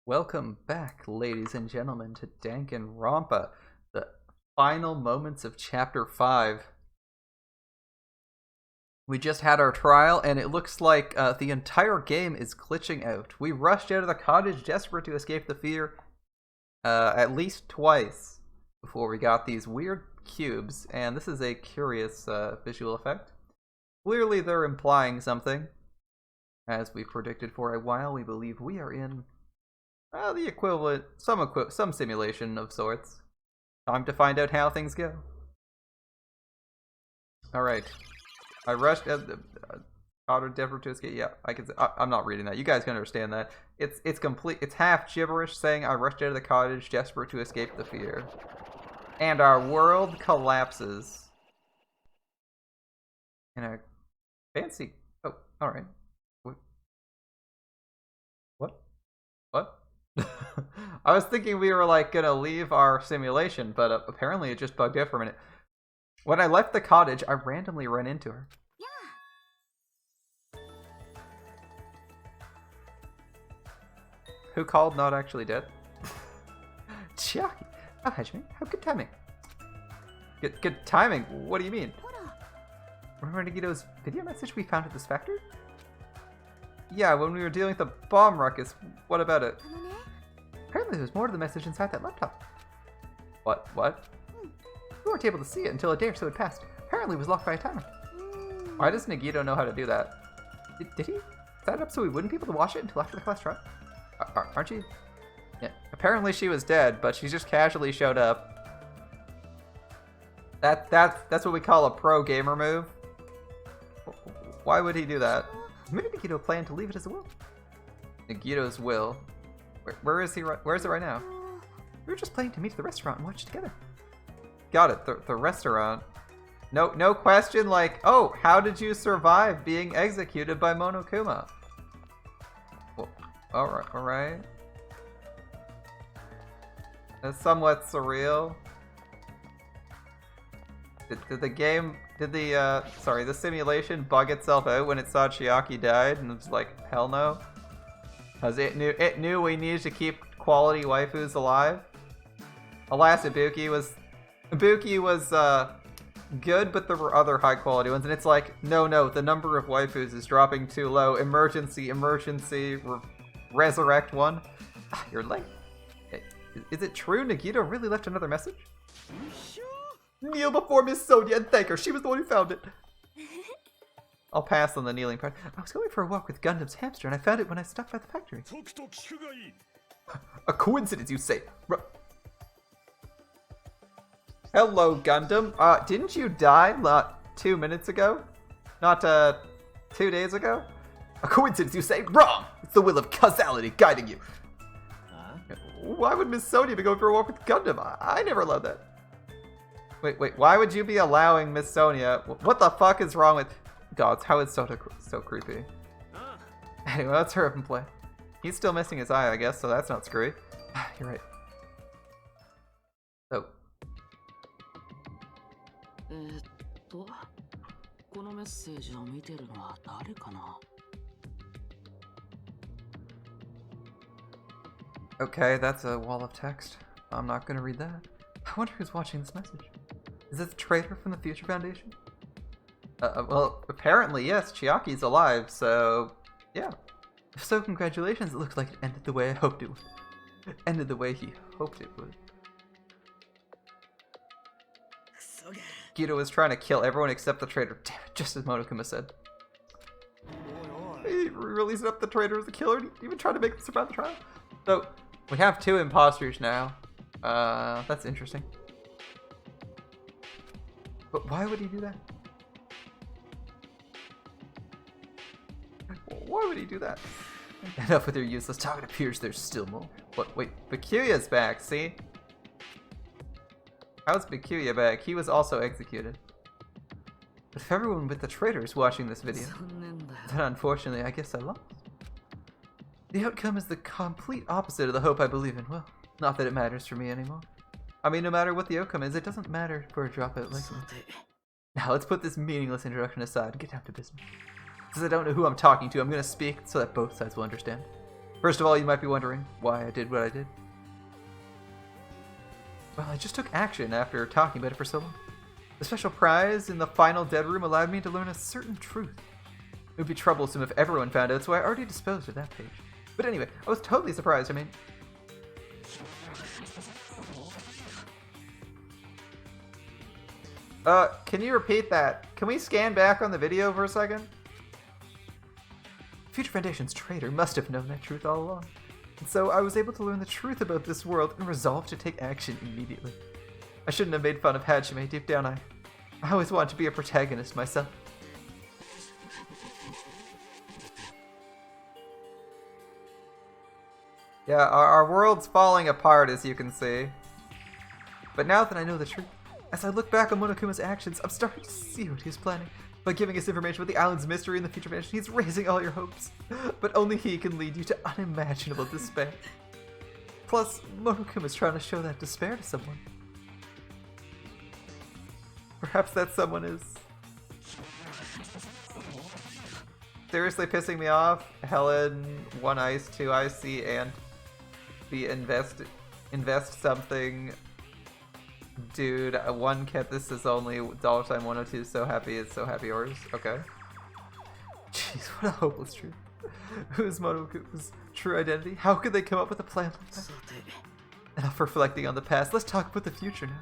Welcome back, ladies and gentlemen, to Danganronpa, the final moments of Chapter 5. We just had our trial, and it looks like the entire game is glitching out. We rushed out of the cottage desperate to escape the fear at least twice before we got these weird cubes, and this is a curious visual effect. Clearly they're implying something. As we predicted for a while, we believe we are in the equivalent, some simulation of sorts. Time to find out how things go. Alright. I rushed at the outer desperate to escape. Yeah, I'm not reading that. You guys can understand that. It's complete. It's half gibberish saying I rushed out of the cottage desperate to escape the fear. And our world collapses. In a fancy... Oh, alright. What? I was thinking we were like gonna leave our simulation, but apparently it just bugged out for a minute. When I left the cottage, I randomly ran into her. Yeah. Who called not actually dead? Chiaki. Oh, Hajime, how good timing. Good timing? What do you mean? Remember Nagito's video message we found at this factory? Yeah, when we were dealing with the bomb ruckus. What about it? Apparently there's more to the message inside that laptop. What? We weren't able to see it until a day or so had passed. Apparently it was locked by a timer. Why does Nagito know how to do that? Did he set it up so we wouldn't be able to watch it until after the class trial? Aren't you? Yeah. Apparently she was dead, but she just casually showed up. That's what we call a pro gamer move. Why would he do that? Maybe Nagito planned to leave it as a will. Nagito's will. Where is he? Where is it right now? We were just planning to meet at the restaurant and watch it together. Got it. The restaurant. No question. Like, oh, how did you survive being executed by Monokuma? Well, all right. That's somewhat surreal. Did the simulation bug itself out when it saw Chiaki died and it was like, hell no? Because it knew we needed to keep quality waifus alive. Alas, Ibuki was good, but there were other high quality ones, and it's like, no, the number of waifus is dropping too low. Emergency, resurrect one. You're late. Is it true Nagito really left another message? Kneel before Miss Sonia and thank her. She was the one who found it. I'll pass on the kneeling part. I was going for a walk with Gundam's hamster, and I found it when I stopped by the factory. A coincidence, you say? Hello, Gundam. Didn't you die not 2 minutes ago? Not 2 days ago? A coincidence, you say? Wrong! It's the will of causality guiding you. Why would Miss Sonia be going for a walk with Gundam? I never allowed that. Wait, why would you be allowing Miss Sonia? What the fuck is wrong with... God, how is so creepy. Anyway, let's hurry up and play. He's still missing his eye, I guess, so that's not screwy. You're right. So. Okay, that's a wall of text. I'm not gonna read that. I wonder who's watching this message. Is it the traitor from the Future Foundation? Well, apparently, yes, Chiaki's alive, so, yeah. If so, congratulations, it looks like it ended the way I hoped it would. It ended the way he hoped it would. Gito is trying to kill everyone except the traitor. Damn it, just as Monokuma said. He released up the traitor as the killer, and he even tried to make him survive the trial. So, we have 2 imposters now. That's interesting. But why would he do that? Why would he do that? Enough with your useless talk, it appears there's still more. What? Wait, Bakuya's back, see? How's Bakuya back? He was also executed. But if everyone but the traitor is watching this video, then unfortunately I guess I lost. The outcome is the complete opposite of the hope I believe in. Well, not that it matters for me anymore. I mean, no matter what the outcome is, it doesn't matter for a dropout like me. Now let's put this meaningless introduction aside and get down to business. Since I don't know who I'm talking to, I'm going to speak so that both sides will understand. First of all, you might be wondering why I did what I did. Well, I just took action after talking about it for so long. The special prize in the final dead room allowed me to learn a certain truth. It would be troublesome if everyone found out, so I already disposed of that page. But anyway, I was totally surprised. I mean... can you repeat that? Can we scan back on the video for a second? Future Foundation's traitor must have known that truth all along. And so I was able to learn the truth about this world and resolved to take action immediately. I shouldn't have made fun of Hajime. Deep down, I always wanted to be a protagonist myself. Yeah, our world's falling apart, as you can see. But now that I know the truth, as I look back on Monokuma's actions, I'm starting to see what he's planning. By giving us information about the island's mystery and the future mansion, he's raising all your hopes. But only he can lead you to unimaginable despair. Plus, Monokuma's trying to show that despair to someone. Perhaps that someone is... seriously pissing me off. Helen, 1 ice, 2 ice, C, and the invest something. Dude, 1 cat, this is only $102, so happy, it's so happy yours. Okay. Jeez, what a hopeless truth. Who's Monokuma's true identity? How could they come up with a plan like that? Enough reflecting on the past, let's talk about the future now.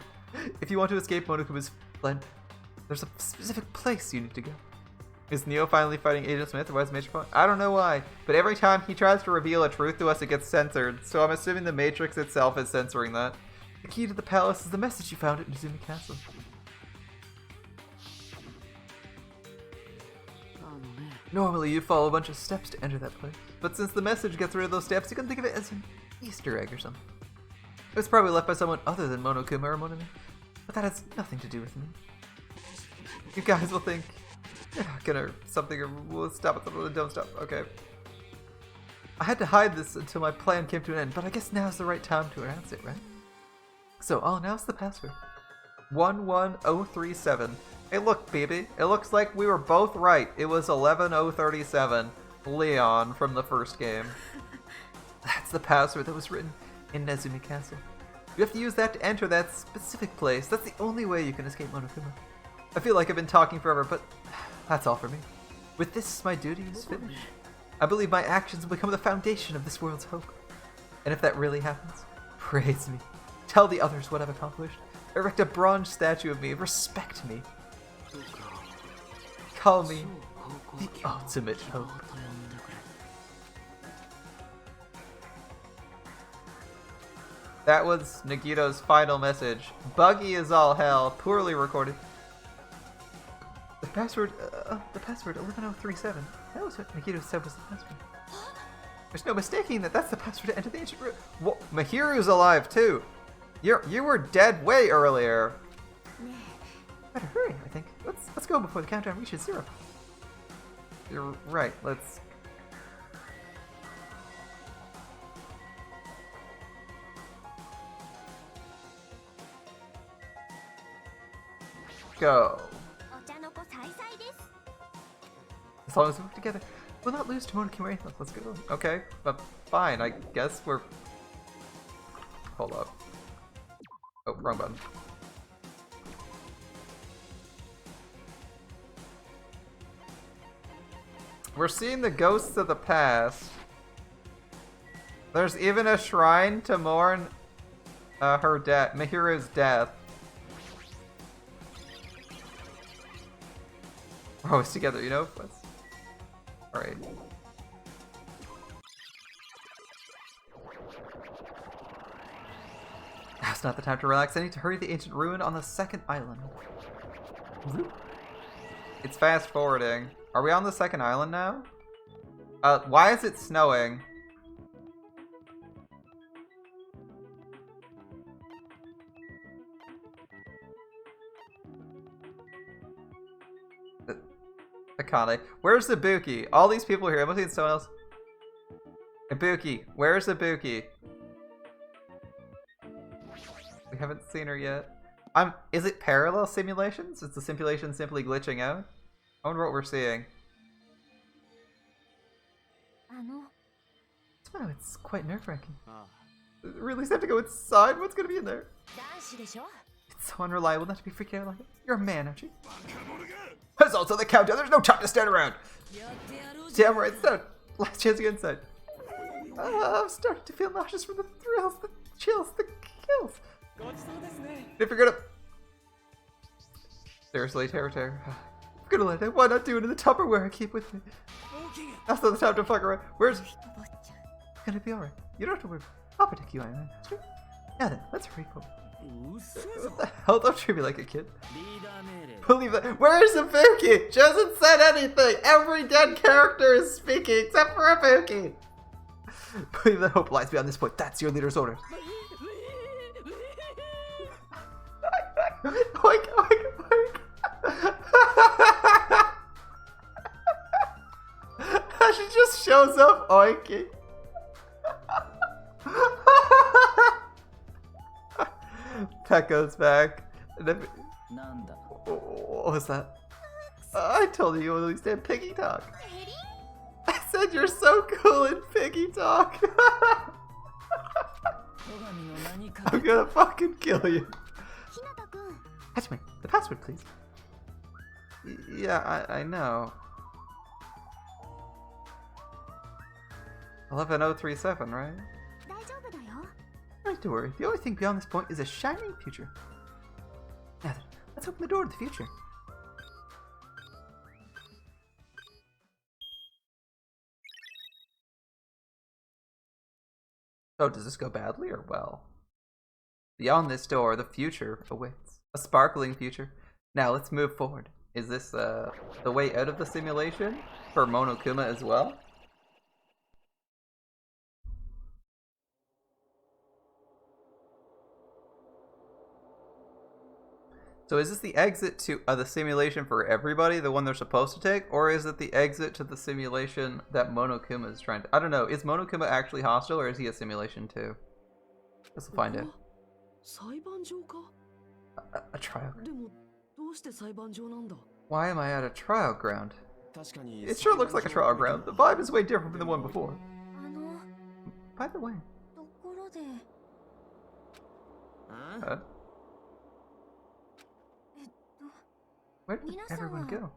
If you want to escape Monokuma's plan, there's a specific place you need to go. Is Neo finally fighting Agent Smith, or why is Major Point? I don't know why, but every time he tries to reveal a truth to us, it gets censored, so I'm assuming the Matrix itself is censoring that. The key to the palace is the message you found at Nezumi Castle. Normally, you follow a bunch of steps to enter that place, but since the message gets rid of those steps, you can think of it as an Easter egg or something. It was probably left by someone other than Monokuma or Monami, but that has nothing to do with me. You guys will think you're not gonna something or we'll stop it. Don't stop. Okay. I had to hide this until my plan came to an end, but I guess now's the right time to announce it, right? So I'll announce the password. 11037. Hey look, baby. It looks like we were both right. It was 11037. Leon from the first game. That's the password that was written in Nezumi Castle. You have to use that to enter that specific place. That's the only way you can escape Monokuma. I feel like I've been talking forever, but that's all for me. With this, my duty is finished. I believe my actions will become the foundation of this world's hope. And if that really happens, praise me. Tell the others what I've accomplished. Erect a bronze statue of me. Respect me. Call me the ultimate hope. That was Nagito's final message. Buggy as all hell. Poorly recorded. The password 11037. That was what Nagito said was the password. There's no mistaking that that's the password to enter the ancient room. Whoa, Mahiru's alive too. You were dead way earlier. Better hurry, I think. Let's go before the countdown reaches 0. You're right. Let's. Go. As long as we work together, we'll not lose to Monokuma. Let's go. Okay, but fine. I guess we're. Hold up. Oh, wrong button. We're seeing the ghosts of the past. There's even a shrine to mourn her death, Mahiru's death. We're always together, you know? Alright. Now's not the time to relax. I need to hurry to the ancient ruin on the second island. It's fast forwarding. Are we on the second island now? Why is it snowing? Akane. Where's Ibuki? All these people here. I must see someone else. Ibuki. Where's Ibuki? We haven't seen her yet. Is it parallel simulations? Is the simulation simply glitching out? I wonder what we're seeing. It's Oh, it's quite nerve-wracking. Really have to go inside? What's gonna be in there? It's so unreliable not to be freaking out like it. You're a man, aren't you? There's also the countdown. There's no time to stand around. Damn right, it's not. Last chance to get inside. I'm starting to feel nauseous from the thrills, the chills, the kills. If you're gonna... Seriously, Terror. I'm gonna let it. Why not do it in the Tupperware I keep with me? That's not the time to fuck around. Where's... It's gonna be alright. You don't have to worry. I'll protect you, Iron Man. Now then, let's hurry forward. What the hell? Don't treat me like a kid. Believe that. Where's Ibuki? She hasn't said anything. Every dead character is speaking except for Ibuki. Believe that hope lies beyond this point. That's your leader's order. Oink, oink, oink. She just shows up oinking. That goes back. What was that? I told you at least had piggy talk. I said you're so cool in piggy talk. I'm gonna fucking kill you. Hachime, the password, please. Yeah, I know. 11037, right? Not to worry. The only thing beyond this point is a shining future. Now then, let's open the door to the future. Oh, does this go badly or well? Beyond this door, the future awaits. A sparkling future. Now let's move forward. Is this the way out of the simulation for Monokuma as well? So is this the exit to the simulation for everybody, the one they're supposed to take? Or is it the exit to the simulation that Monokuma is trying to... I don't know, is Monokuma actually hostile or is he a simulation too? Guess we'll find out. A trial ground. Why am I at a trial ground? It sure looks like a trial ground. The vibe is way different from the one before. By the way... Where did everyone go?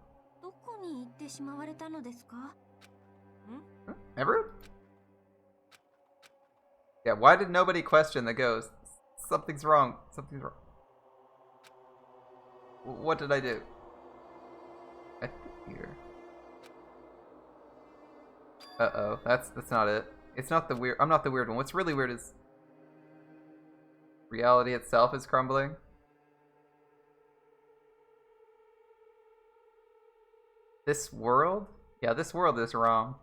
Everyone? Yeah, why did nobody question the ghost? Something's wrong. Something's wrong. What did I do? I think here. Uh-oh, that's not it. It's not the weird... I'm not the weird one. What's really weird is... reality itself is crumbling. This world? Yeah, this world is wrong.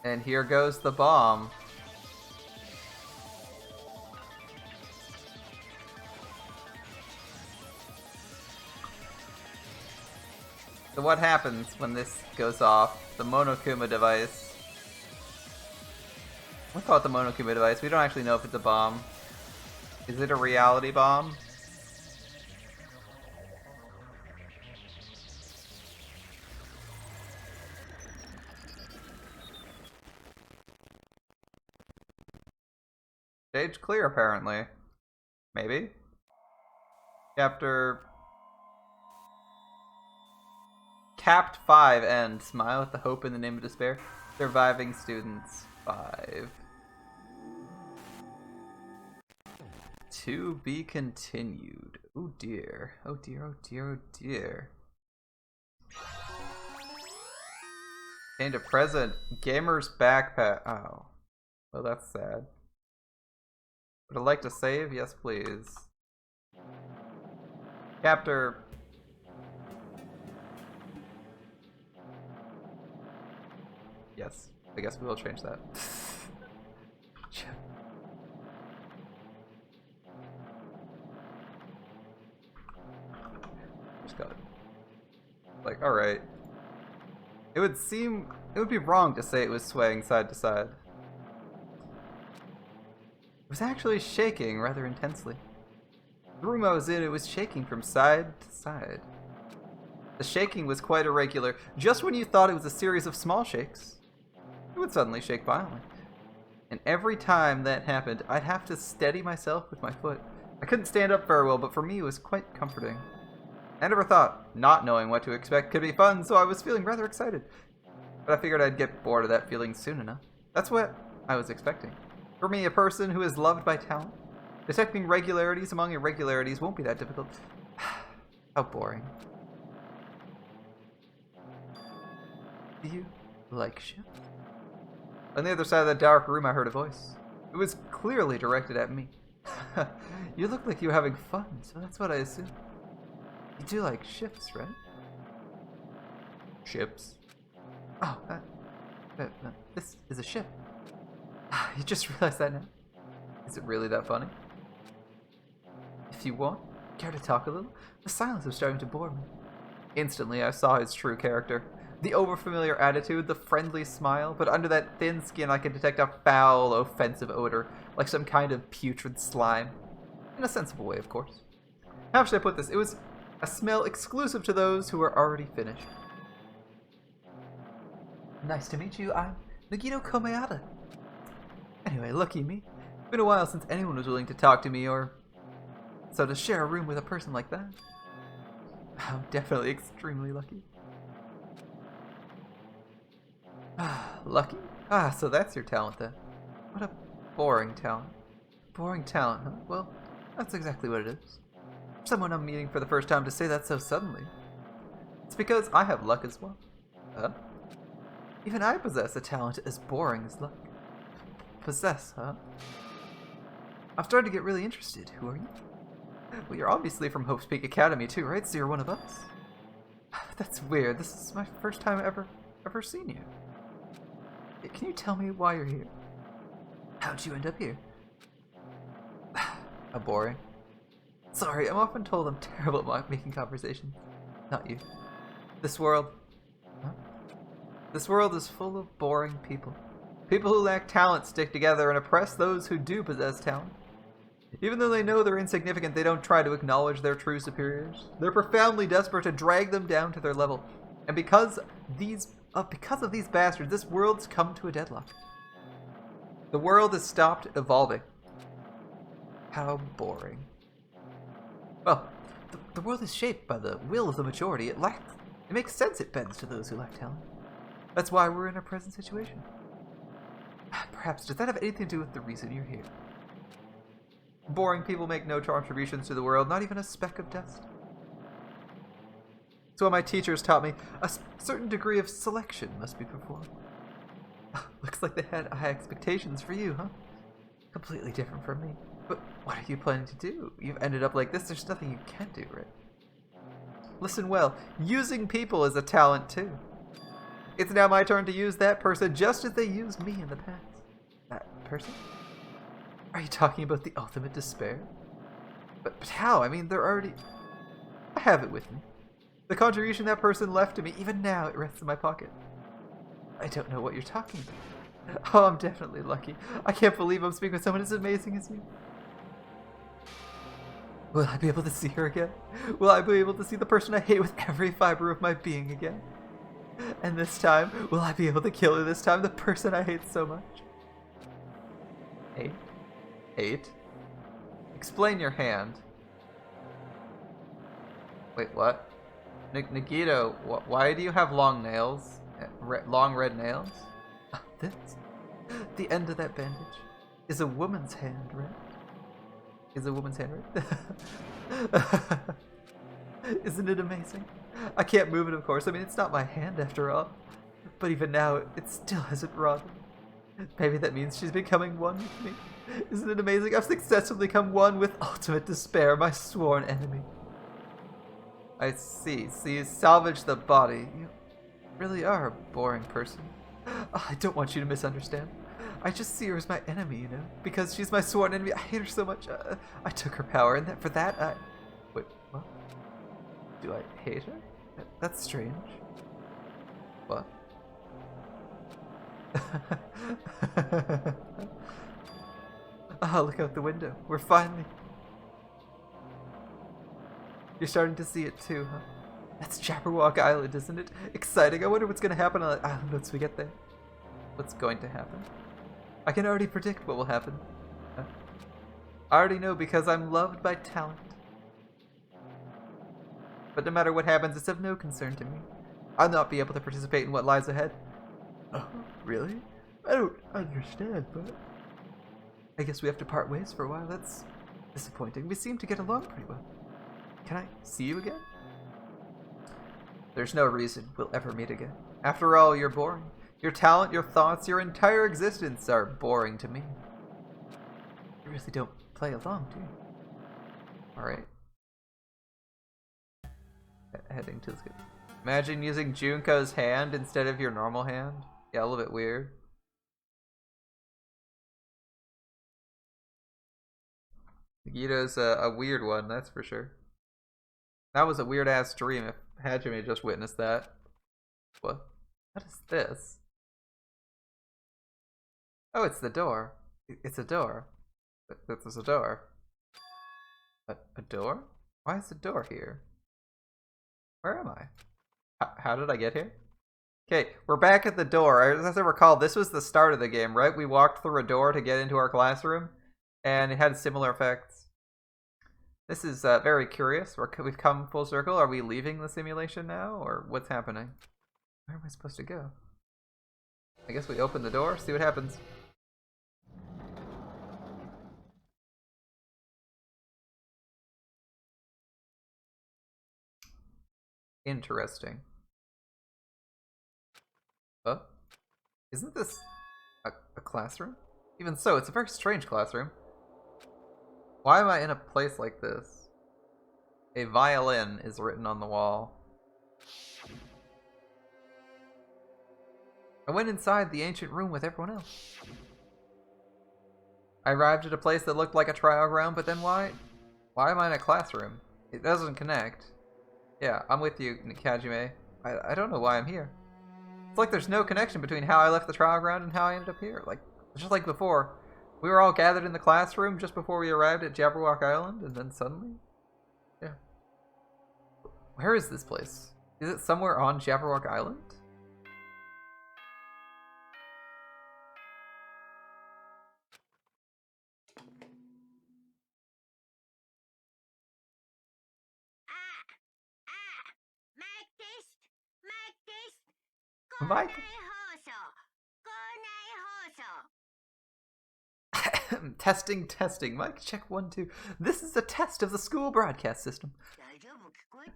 And here goes the bomb. So what happens when this goes off? The Monokuma device. We'll call it the Monokuma device. We don't actually know if it's a bomb. Is it a reality bomb? Stage clear, apparently. Maybe? Chapter... Capped 5 end. Smile at the hope in the name of despair. Surviving students 5. To be continued. Oh dear. Oh dear, oh dear, oh dear. And a present. Gamer's backpack. Oh. Well, that's sad. Would I like to save? Yes, please. Chapter... Yes. I guess we will change that. Just got it. Like, alright. It would be wrong to say it was swaying side to side. It was actually shaking rather intensely. The room I was in, it was shaking from side to side. The shaking was quite irregular. Just when you thought it was a series of small shakes, it would suddenly shake violently. And every time that happened, I'd have to steady myself with my foot. I couldn't stand up very well, but for me it was quite comforting. I never thought not knowing what to expect could be fun, so I was feeling rather excited. But I figured I'd get bored of that feeling soon enough. That's what I was expecting. For me, a person who is loved by talent, detecting regularities among irregularities won't be that difficult. How boring. Do you like ships? On the other side of that dark room, I heard a voice. It was clearly directed at me. You look like you were having fun, so that's what I assumed. You do like ships, right? Ships? Oh, this is a ship. You just realized that now? Is it really that funny? If you want, care to talk a little? The silence was starting to bore me. Instantly, I saw his true character. The overfamiliar attitude, the friendly smile, but under that thin skin I could detect a foul, offensive odor, like some kind of putrid slime. In a sensible way, of course. How should I put this? It was a smell exclusive to those who were already finished. Nice to meet you. I'm Nagito Komayata. Anyway, lucky me. It's been a while since anyone was willing to talk to me, or so to share a room with a person like that. I'm definitely extremely lucky. Lucky? So that's your talent then. What a boring talent. Boring talent, huh? Well, that's exactly what it is. For someone I'm meeting for the first time to say that so suddenly. It's because I have luck as well. Huh? Even I possess a talent as boring as luck. Possess, huh? I've started to get really interested. Who are you? Well, you're obviously from Hope's Peak Academy too, right? So you're one of us. That's weird. This is my first time ever seen you. Can you tell me why you're here? How'd you end up here? How boring. Sorry, I'm often told I'm terrible at making conversation. Not you. This world... Huh? This world is full of boring people. People who lack talent stick together and oppress those who do possess talent. Even though they know they're insignificant, they don't try to acknowledge their true superiors. They're profoundly desperate to drag them down to their level. And because of these bastards, this world's come to a deadlock. The world has stopped evolving. How boring. Well, the world is shaped by the will of the majority. It makes sense it bends to those who lack talent. That's why we're in our present situation. Perhaps, does that have anything to do with the reason you're here? Boring people make no contributions to the world, not even a speck of dust. So my teachers taught me a certain degree of selection must be performed. Looks like they had high expectations for you, huh? Completely different from me. But what are you planning to do? You've ended up like this, there's nothing you can do, right? Listen well, using people is a talent too. It's now my turn to use that person just as they used me in the past. That person? Are you talking about the ultimate despair? But how? I mean, they're already... I have it with me. The contribution that person left to me, even now, it rests in my pocket. I don't know what you're talking about. Oh, I'm definitely lucky. I can't believe I'm speaking with someone as amazing as you. Will I be able to see her again? Will I be able to see the person I hate with every fiber of my being again? And this time, will I be able to kill her this time, the person I hate so much? Hate? Explain your hand. Wait, what? Nagito, why do you have long nails? Long red nails? This? The end of that bandage is a woman's hand, right? Is a woman's hand, right? Isn't it amazing? I can't move it, of course. I mean, it's not my hand after all. But even now, it still hasn't rotted. Maybe that means she's becoming one with me. Isn't it amazing? I've successfully become one with ultimate despair, my sworn enemy. I see. So you salvaged the body. You really are a boring person. I don't want you to misunderstand. I just see her as my enemy, you know? Because she's my sworn enemy. I hate her so much. I took her power, and for that, I... Wait, what? Do I hate her? That's strange. What? Oh, look out the window. We're finally... You're starting to see it too, huh? That's Jabberwock Island, isn't it? Exciting. I wonder what's gonna happen on the island once we get there. What's going to happen? I can already predict what will happen. I already know because I'm loved by talent. But no matter what happens, it's of no concern to me. I'll not be able to participate in what lies ahead. Oh, really? I don't understand, but... I guess we have to part ways for a while. That's disappointing. We seem to get along pretty well. Can I see you again? There's no reason we'll ever meet again. After all, you're boring. Your talent, your thoughts, your entire existence are boring to me. You really don't play along, do you? Alright. Heading to the school. Imagine using Junko's hand instead of your normal hand. Yeah, a little bit weird. Gito's a weird one, that's for sure. That was a weird ass dream if Hajime just witnessed that. What is this? Oh, it's the door. It's a door. There's a door. A door? Why is the door here? Where am I? How did I get here? Okay, we're back at the door. As I recall, this was the start of the game, right? We walked through a door to get into our classroom, and it had similar effects. This is very curious. We've come full circle. Are we leaving the simulation now, or what's happening? Where am I supposed to go? I guess we open the door, see what happens. Interesting. Oh? Isn't this a classroom? Even so, it's a very strange classroom. Why am I in a place like this? A violin is written on the wall. I went inside the ancient room with everyone else. I arrived at a place that looked like a trial ground, but then why am I in a classroom? It doesn't connect. Yeah, I'm with you, Kajime. I don't know why I'm here. It's like there's no connection between how I left the trial ground and how I ended up here. Like, just like before. We were all gathered in the classroom just before we arrived at Jabberwock Island, and then suddenly... Yeah. Where is this place? Is it somewhere on Jabberwock Island? Mike? Testing. Mike, check 1, 2. This is a test of the school broadcast system.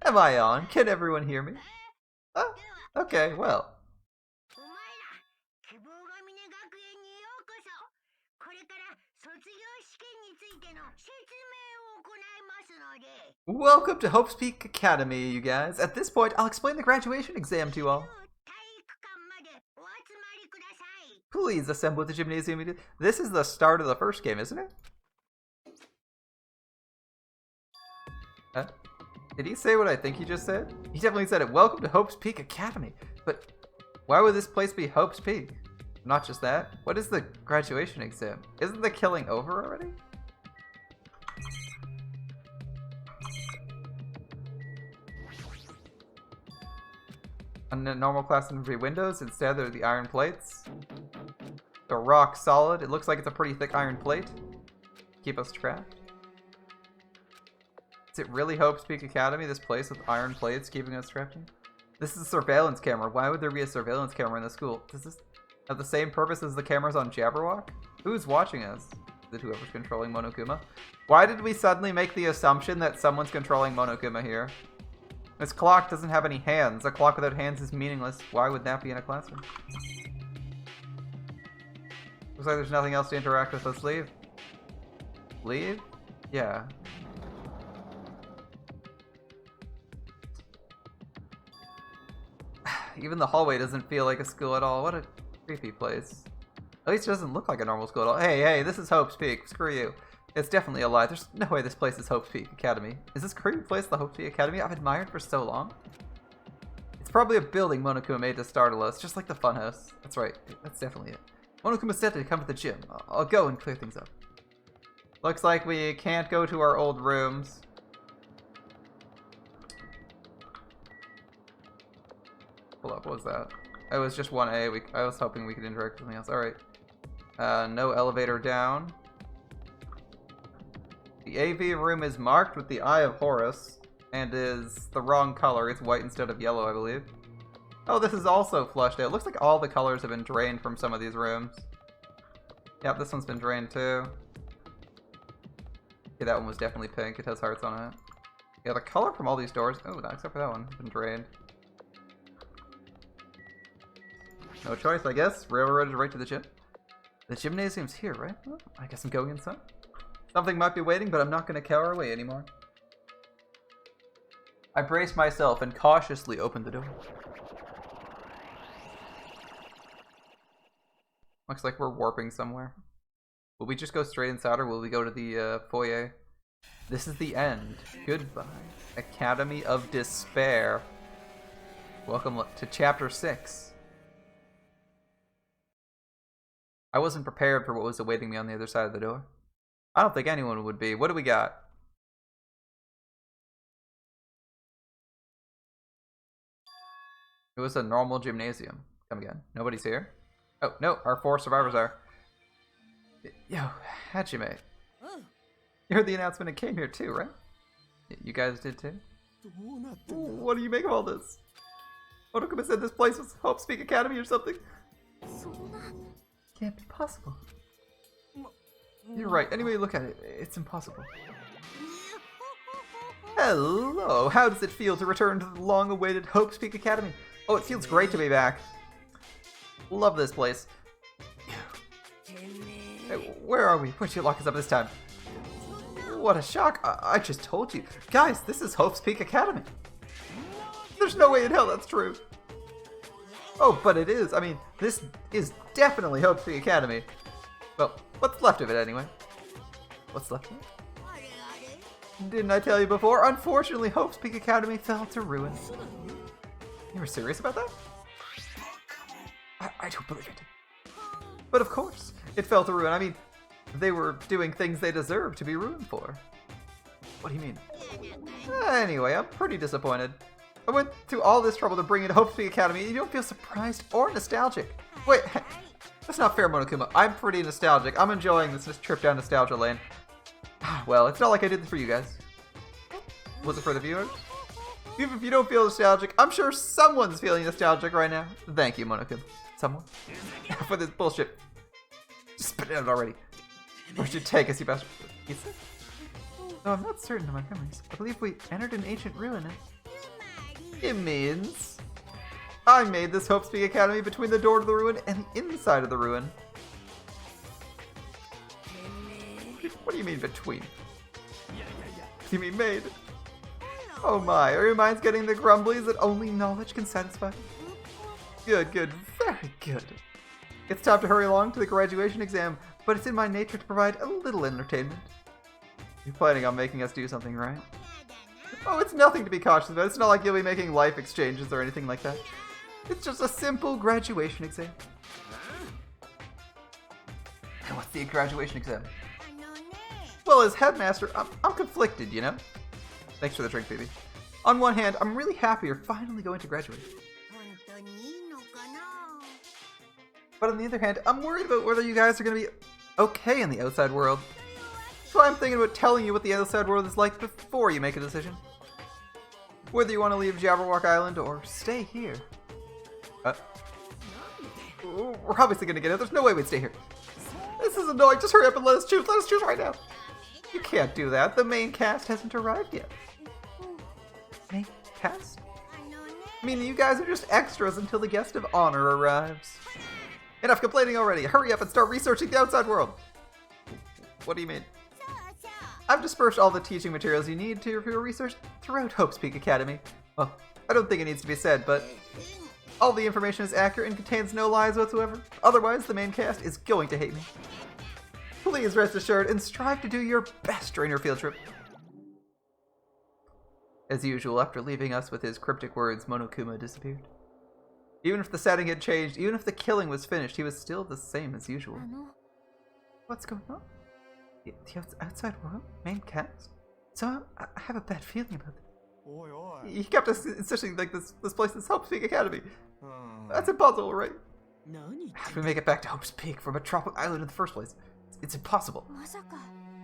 Am I on? Can everyone hear me? Oh, okay, well. Welcome to Hope's Peak Academy, you guys. At this point, I'll explain the graduation exam to you all. Please assemble at the gymnasium immediately. This is the start of the first game, isn't it? Did he say what I think he just said? He definitely said it. Welcome to Hope's Peak Academy. But why would this place be Hope's Peak? Not just that. What is the graduation exam? Isn't the killing over already? On the normal classroom would be windows. Instead, they're the iron plates. They're rock solid. It looks like it's a pretty thick iron plate. Keep us trapped. Is it really Hope's Peak Academy, this place with iron plates keeping us trapped in? This is a surveillance camera. Why would there be a surveillance camera in the school? Does this have the same purpose as the cameras on Jabberwock? Who's watching us? Is it whoever's controlling Monokuma? Why did we suddenly make the assumption that someone's controlling Monokuma here? This clock doesn't have any hands. A clock without hands is meaningless. Why would that be in a classroom? Looks like there's nothing else to interact with. Let's leave. Leave? Yeah. Even the hallway doesn't feel like a school at all. What a creepy place. At least it doesn't look like a normal school at all. Hey, this is Hope's Peak. Screw you. It's definitely a lie. There's no way this place is Hope's Peak Academy. Is this creepy place the Hope's Peak Academy I've admired for so long? It's probably a building Monokuma made to startle us, just like the funhouse. That's right. That's definitely it. Monokuma said to come to the gym. I'll go and clear things up. Looks like we can't go to our old rooms. Hold up, what was that? It was just 1A. I was hoping we could interact with something else. Alright. No elevator down. The AV room is marked with the Eye of Horus and is the wrong color. It's white instead of yellow, I believe. Oh, this is also flushed out. It looks like all the colors have been drained from some of these rooms. Yep, this one's been drained too. Yeah, that one was definitely pink. It has hearts on it. Yeah, the color from all these doors... Oh, not except for that one. It's been drained. No choice, I guess. Railroaded right to the gym. The gymnasium's here, right? Well, I guess I'm going inside. Something might be waiting, but I'm not going to cower away anymore. I brace myself and cautiously open the door. Looks like we're warping somewhere. Will we just go straight inside or will we go to the foyer? This is the end. Goodbye. Academy of Despair. Welcome to Chapter 6. I wasn't prepared for what was awaiting me on the other side of the door. I don't think anyone would be. What do we got? It was a normal gymnasium. Come again. Nobody's here? Oh, no. Our 4 survivors are. Yo, Hajime. You heard the announcement and came here too, right? You guys did too? What do you make of all this? Otokuma said this place was Hope Speak Academy or something. Can't be possible. You're right. Anyway, look at it. It's impossible. Hello. How does it feel to return to the long-awaited Hope Speak Academy? Oh, it feels great to be back. Love this place. Hey, where are we? Where'd you lock us up this time? What a shock. I just told you. Guys, this is Hope's Peak Academy. There's no way in hell that's true. Oh, but it is. I mean, this is definitely Hope's Peak Academy. Well, what's left of it anyway? What's left of it? Didn't I tell you before? Unfortunately, Hope's Peak Academy fell to ruin. You were serious about that? I don't believe it. But of course, it fell to ruin. I mean, they were doing things they deserve to be ruined for. What do you mean? Anyway, I'm pretty disappointed. I went through all this trouble to bring you to Hope Speak Academy, and you don't feel surprised or nostalgic. Wait, that's not fair, Monokuma. I'm pretty nostalgic. I'm enjoying this trip down nostalgia lane. Well, it's not like I did this for you guys. Was it for the viewers? Even if you don't feel nostalgic, I'm sure someone's feeling nostalgic right now. Thank you, Monokuma. Someone? For this bullshit. Just spit it out already. Where should you take us, you bastard? Pizza? No, I'm not certain of my memories. I believe we entered an ancient ruin. It means I made this Hope Speak Academy between the door to the ruin and the inside of the ruin. What do you mean between? You mean made? Oh my, are your minds getting the grumblies that only knowledge can satisfy? Good, good, very good. It's time to hurry along to the graduation exam, but it's in my nature to provide a little entertainment. You're planning on making us do something, right? Oh, it's nothing to be cautious about. It's not like you'll be making life exchanges or anything like that. It's just a simple graduation exam. And what's the graduation exam? Well, as headmaster, I'm conflicted, you know? Thanks for the drink, baby. On one hand, I'm really happy you're finally going to graduate. But on the other hand, I'm worried about whether you guys are going to be okay in the outside world. So I'm thinking about telling you what the outside world is like before you make a decision. Whether you want to leave Jabberwock Island or stay here. We're obviously going to get out. There's no way we'd stay here. This is annoying. Just hurry up and let us choose. Let us choose right now. You can't do that. The main cast hasn't arrived yet. Main cast? Meaning you guys are just extras until the guest of honor arrives. Enough complaining already. Hurry up and start researching the outside world. What do you mean? I've dispersed all the teaching materials you need for your research throughout Hope's Peak Academy. Well, I don't think it needs to be said, but all the information is accurate and contains no lies whatsoever. Otherwise, the main cast is going to hate me. Please rest assured and strive to do your best during your field trip. As usual, after leaving us with his cryptic words, Monokuma disappeared. Even if the setting had changed, even if the killing was finished, he was still the same as usual. What's going on? The outside world? Main cast? So I have a bad feeling about it. He kept us insisting like this place is Hope's Peak Academy. That's impossible, right? How do we make it back to Hope's Peak from a tropical island in the first place? It's impossible.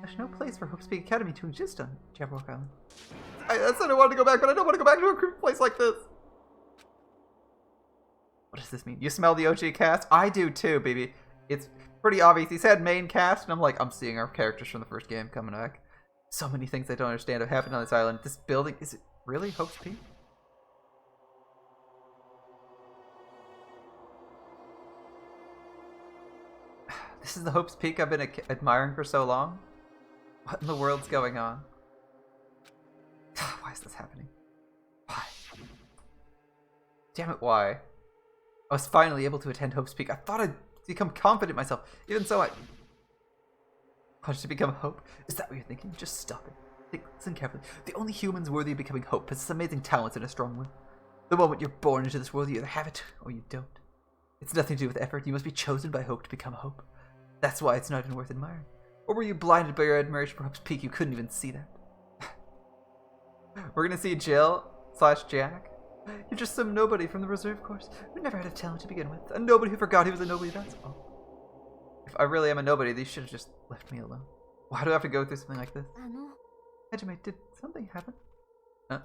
There's no place for Hope's Peak Academy to exist on Jabberwock Island. I said I wanted to go back, but I don't want to go back to a creepy place like this. What does this mean? You smell the OG cast? I do too, baby. It's pretty obvious. He said main cast, and I'm like, I'm seeing our characters from the first game coming back. So many things I don't understand have happened on this island. This building, is it really Hope's Peak? This is the Hope's Peak I've been admiring for so long? What in the world's going on? Why is this happening? Why? Damn it, why? I was finally able to attend Hope's Peak. I thought I'd become confident in myself. Even so, I wanted to become Hope. Is that what you're thinking? Just stop it. Listen carefully. The only humans worthy of becoming Hope possess amazing talents and a strong will. The moment you're born into this world, you either have it or you don't. It's nothing to do with effort. You must be chosen by Hope to become Hope. That's why it's not even worth admiring. Or were you blinded by your admiration for Hope's Peak? You couldn't even see that. We're gonna see Jill / Jack. You're just some nobody from the reserve course who never had a talent to begin with. A nobody who forgot he was a nobody, that's all. If I really am a nobody, they should have just left me alone. Why do I have to go through something like this? Hajime, did something happen? Huh?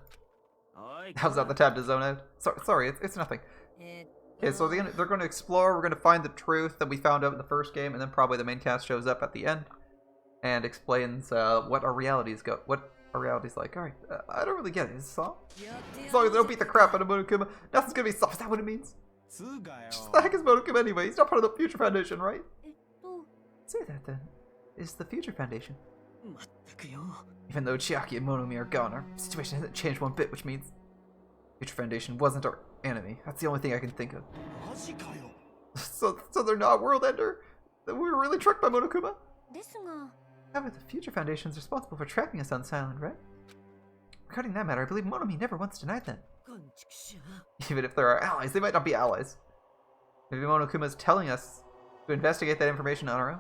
How's that the tab to zone out? Sorry, it's nothing. Okay, so they're going to explore. We're going to find the truth that we found out in the first game, and then probably the main cast shows up at the end and explains what our reality's like. All right, I don't really get it. Is this all? As long as they don't beat the crap out of Monokuma, nothing's going to be solved. Is that what it means? Just the heck is Monokuma anyway? He's not part of the Future Foundation, right? Say that then. Is the Future Foundation? Even though Chiaki and Monomi are gone, our situation hasn't changed one bit, which means Future Foundation wasn't our enemy. That's the only thing I can think of. So they're not World Ender? We were really tricked by Monokuma? However, the Future Foundation is responsible for trapping us on this island, right? Regarding that matter, I believe Monomi never once denied that. Even if there are allies, they might not be allies. Maybe Monokuma is telling us to investigate that information on our own.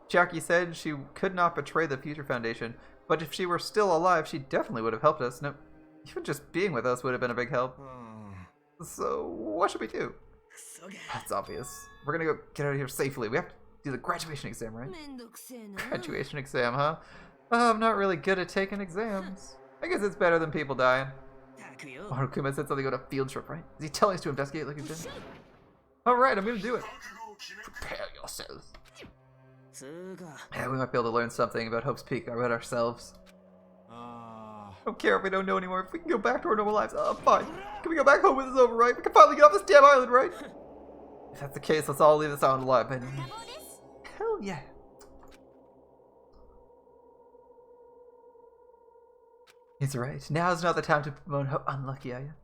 Chiaki said she could not betray the Future Foundation, but if she were still alive, she definitely would have helped us. No, even just being with us would have been a big help. So, what should we do? That's obvious. We're gonna go get out of here safely. We have to do the graduation exam, right? Graduation exam, huh? I'm not really good at taking exams. I guess it's better than people dying. Monokuma said something about a field trip, right? Is he telling us to investigate like he's been? Alright, I'm gonna do it. Prepare yourself. Yeah, we might be able to learn something about Hope's Peak about ourselves. I don't care if we don't know anymore. If we can go back to our normal lives, fine. Can we go back home when this is over, right? We can finally get off this damn island, right? If that's the case, let's all leave this island alive, man. Hell yeah. He's right. Now's not the time to bemoan how unlucky I am.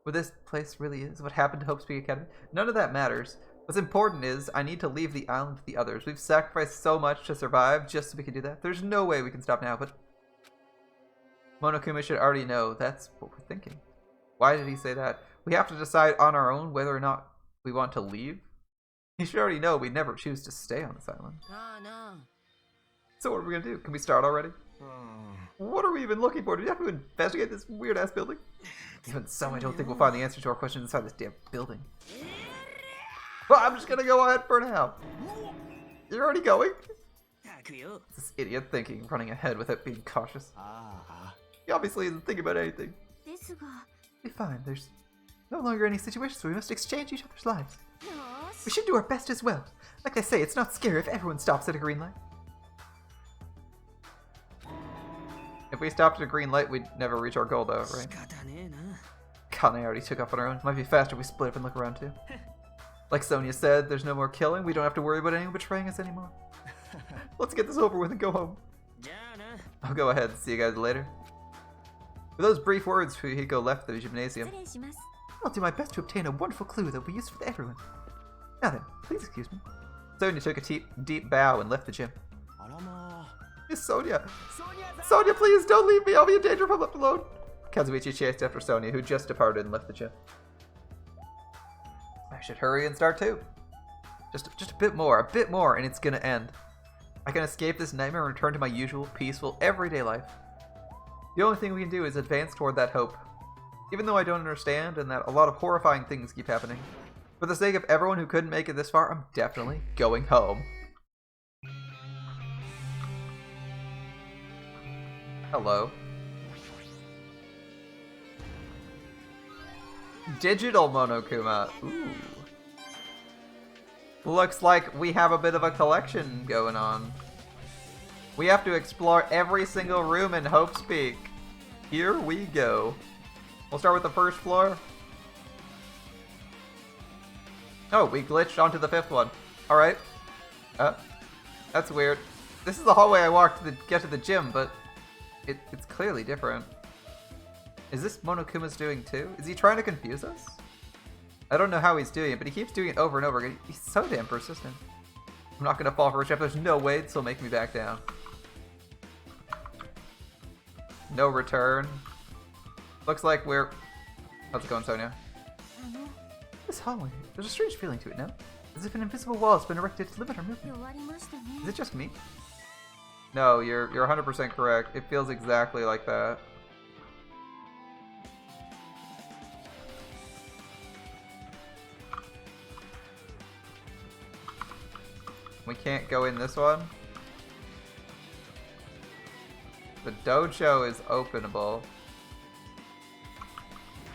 What this place really is, what happened to Hope's Peak Academy, none of that matters. What's important is, I need to leave the island with the others. We've sacrificed so much to survive just so we can do that. There's no way we can stop now, but Monokuma should already know that's what we're thinking. Why did he say that? We have to decide on our own whether or not we want to leave. He should already know we'd never choose to stay on this island. So what are we gonna do? Can we start already? What are we even looking for? Do we have to investigate this weird-ass building? Even so, I don't think we'll find the answer to our questions inside this damn building. Well, I'm just gonna go ahead for now. You're already going? What's this idiot thinking, running ahead without being cautious? He obviously isn't thinking about anything. Be fine, there's no longer any situation, so we must exchange each other's lives. We should do our best as well. Like I say, it's not scary if everyone stops at a green light. If we stopped at a green light, we'd never reach our goal though, right? Kane already took off on our own. Might be faster if we split up and look around too. Like Sonia said, there's no more killing. We don't have to worry about anyone betraying us anymore. Let's get this over with and go home. I'll go ahead and see you guys later. With those brief words, Fuyuhiko left the gymnasium. I'll do my best to obtain a wonderful clue that will be useful to everyone. Now then, please excuse me. Sonia took a deep bow and left the gym. Miss Sonia! Sonia, please don't leave me! I'll be in danger if I'm left alone! Kazuichi chased after Sonia, who just departed and left the gym. I should hurry and start too. Just a bit more, and it's gonna end. I can escape this nightmare and return to my usual, peaceful, everyday life. The only thing we can do is advance toward that hope. Even though I don't understand and that a lot of horrifying things keep happening. For the sake of everyone who couldn't make it this far, I'm definitely going home. Hello. Digital Monokuma. Ooh. Looks like we have a bit of a collection going on. We have to explore every single room in Hope's Peak. Here we go. We'll start with the first floor. Oh, we glitched onto the 5th one. Alright. That's weird. This is the hallway I walked to get to the gym, but it's clearly different. Is this Monokuma's doing too? Is he trying to confuse us? I don't know how he's doing it, but he keeps doing it over and over again. He's so damn persistent. I'm not gonna fall for a trap. There's no way this will make me back down. No return. Looks like we're... How's it going, Sonia? This hallway, there's a strange feeling to it now. As if an invisible wall has been erected to limit our movement. Is it just me? No, you're 100% correct. It feels exactly like that. We can't go in this one. The dojo is openable.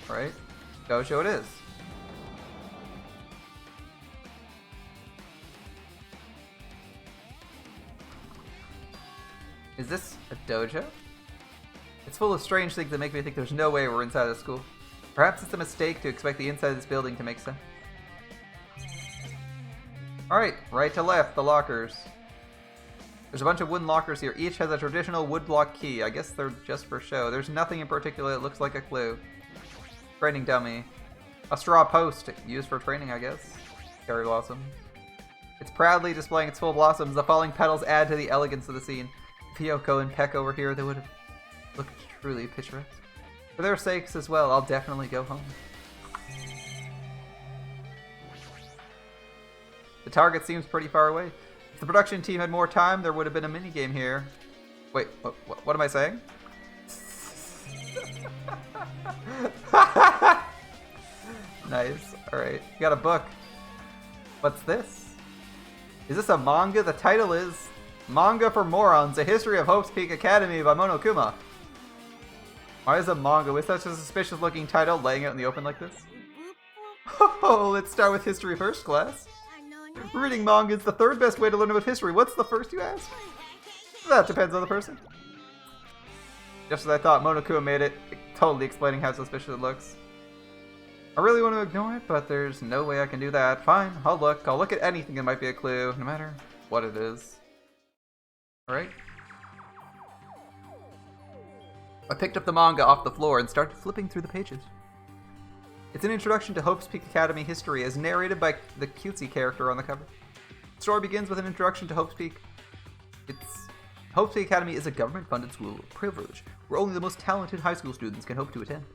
Right? Dojo it is. Is this a dojo? It's full of strange things that make me think there's no way we're inside a school. Perhaps it's a mistake to expect the inside of this building to make sense. Alright, right to left, the lockers. There's a bunch of wooden lockers here. Each has a traditional woodblock key. I guess they're just for show. There's nothing in particular that looks like a clue. Training dummy. A straw post, used for training, I guess. Cherry blossom. It's proudly displaying its full blossoms. The falling petals add to the elegance of the scene. If Hiyoko and Peck were here, they would have looked truly picturesque. For their sakes as well, I'll definitely go home. The target seems pretty far away. If the production team had more time, there would have been a minigame here. Wait, what am I saying? Nice. Alright, you got a book. What's this? Is this a manga? The title is Manga for Morons, A History of Hope's Peak Academy by Monokuma. Why is a manga with such a suspicious looking title laying out in the open like this? Oh, let's start with history first, class. Reading manga is the third best way to learn about history. What's the first, you ask? That depends on the person. Just as I thought, Monokuma made it, totally explaining how suspicious it looks. I really want to ignore it, but there's no way I can do that. Fine, I'll look. I'll look at anything that might be a clue, no matter what it is. Alright. I picked up the manga off the floor and started flipping through the pages. It's an introduction to Hope's Peak Academy history as narrated by the cutesy character on the cover. The story begins with an introduction to Hope's Peak. Hope's Peak Academy is a government-funded school of privilege, where only the most talented high school students can hope to attend.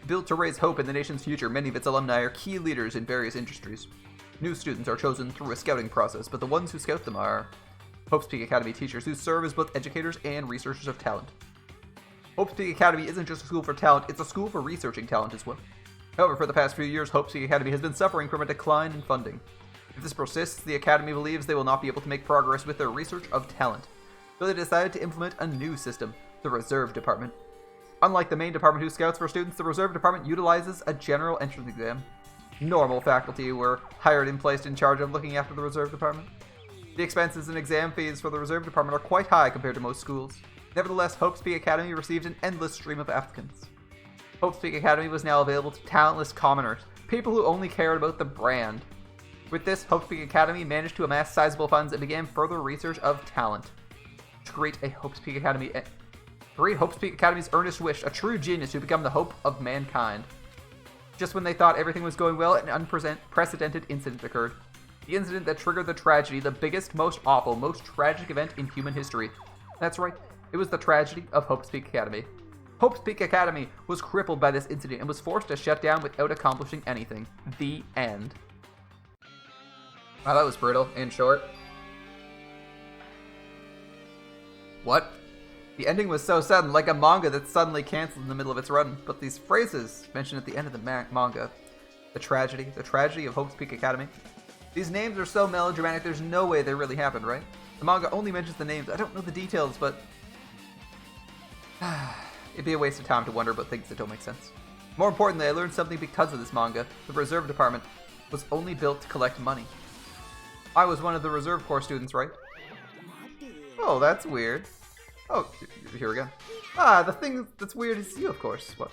Built to raise hope in the nation's future, many of its alumni are key leaders in various industries. New students are chosen through a scouting process, but the ones who scout them are Hope's Peak Academy teachers who serve as both educators and researchers of talent. Hope's Peak Academy isn't just a school for talent, it's a school for researching talent as well. However, for the past few years, Hope's Peak Academy has been suffering from a decline in funding. If this persists, the Academy believes they will not be able to make progress with their research of talent. So they decided to implement a new system, the Reserve Department. Unlike the main department who scouts for students, the Reserve Department utilizes a general entrance exam. Normal faculty were hired and placed in charge of looking after the Reserve Department. The expenses and exam fees for the Reserve Department are quite high compared to most schools. Nevertheless, Hope's Peak Academy received an endless stream of applicants. Hope's Peak Academy was now available to talentless commoners, people who only cared about the brand. With this, Hope's Peak Academy managed to amass sizable funds and began further research of talent. To create Hope's Peak Academy's earnest wish, a true genius who become the hope of mankind. Just when they thought everything was going well, an unprecedented incident occurred. The incident that triggered the tragedy, the biggest, most awful, most tragic event in human history. That's right, it was the tragedy of Hope's Peak Academy. Hope's Peak Academy was crippled by this incident and was forced to shut down without accomplishing anything. The end. Wow, that was brutal, in short. What? The ending was so sudden, like a manga that's suddenly cancelled in the middle of its run. But these phrases mentioned at the end of the manga, the tragedy of Hope's Peak Academy, these names are so melodramatic, there's no way they really happened, right? The manga only mentions the names. I don't know the details, but it'd be a waste of time to wonder about things that don't make sense. More importantly, I learned something because of this manga. The reserve department was only built to collect money. I was one of the reserve corps students, right? Oh, that's weird. Oh, you're here again. Ah, the thing that's weird is you, of course. What?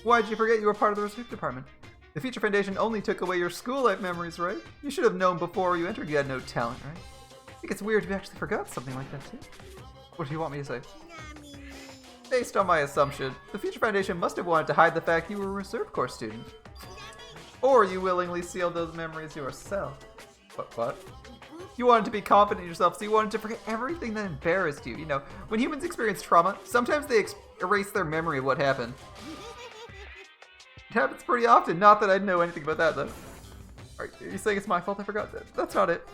Why'd you forget you were part of the reserve department? The Future Foundation only took away your school life memories, right? You should have known before you entered you had no talent, right? I think it's weird you actually forgot something like that, too. What do you want me to say? Based on my assumption, the Future Foundation must have wanted to hide the fact you were a reserve corps student. Or you willingly sealed those memories yourself. What? You wanted to be confident in yourself, so you wanted to forget everything that embarrassed you. You know, when humans experience trauma, sometimes they erase their memory of what happened. It happens pretty often. Not that I'd know anything about that, though. Are you saying it's my fault I forgot that? That's not it.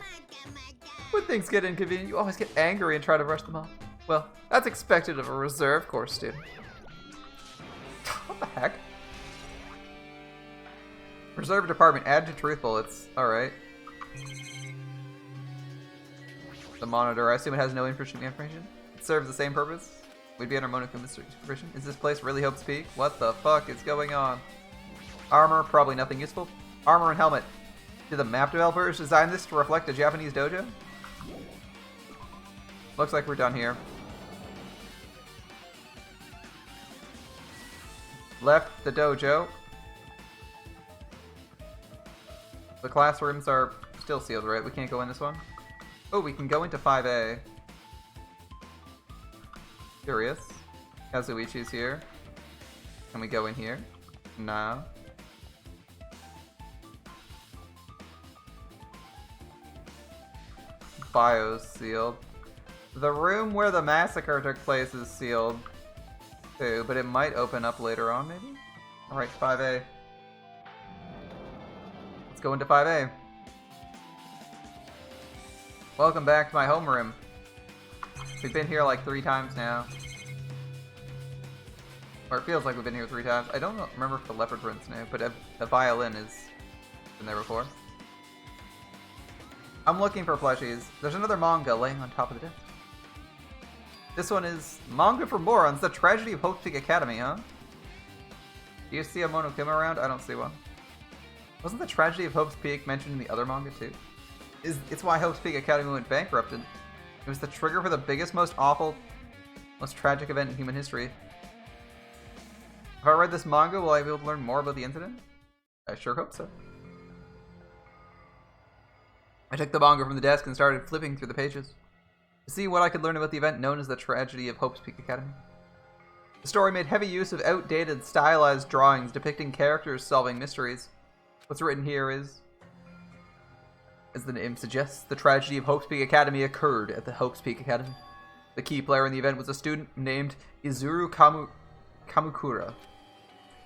When things get inconvenient, you always get angry and try to brush them off. Well, that's expected of a reserve corps student. What the heck? Reserve department, add to truth bullets. Alright. The monitor, I assume it has no interesting information. It serves the same purpose. We'd be under Monaco supervision. Is this place really Hope's Peak? What the fuck is going on? Armor, probably nothing useful. Armor and helmet. Did the map developers design this to reflect a Japanese dojo? Looks like we're done here. Left the dojo. The classrooms are still sealed, right? We can't go in this one? Oh, we can go into 5A. Curious. Kazuichi's here. Can we go in here? No. Bio's sealed. The room where the massacre took place is sealed too, but it might open up later on, maybe? Alright, 5A. Let's go into 5A. Welcome back to my homeroom. We've been here like 3 times now. Or it feels like we've been here 3 times. I don't remember if the leopard prince new, but a violin has been there before. I'm looking for plushies. There's another manga laying on top of the desk. This one is Manga for Morons, The Tragedy of Hope's Peak Academy, huh? Do you see a Monokuma around? I don't see one. Wasn't the Tragedy of Hope's Peak mentioned in the other manga too? It's why Hope's Peak Academy went bankrupted. It was the trigger for the biggest, most awful, most tragic event in human history. If I read this manga, will I be able to learn more about the incident? I sure hope so. I took the manga from the desk and started flipping through the pages to see what I could learn about the event known as the Tragedy of Hope's Peak Academy. The story made heavy use of outdated, stylized drawings depicting characters solving mysteries. What's written here is, as the name suggests, the tragedy of Hope's Peak Academy occurred at the Hope's Peak Academy. The key player in the event was a student named Izuru Kamukura.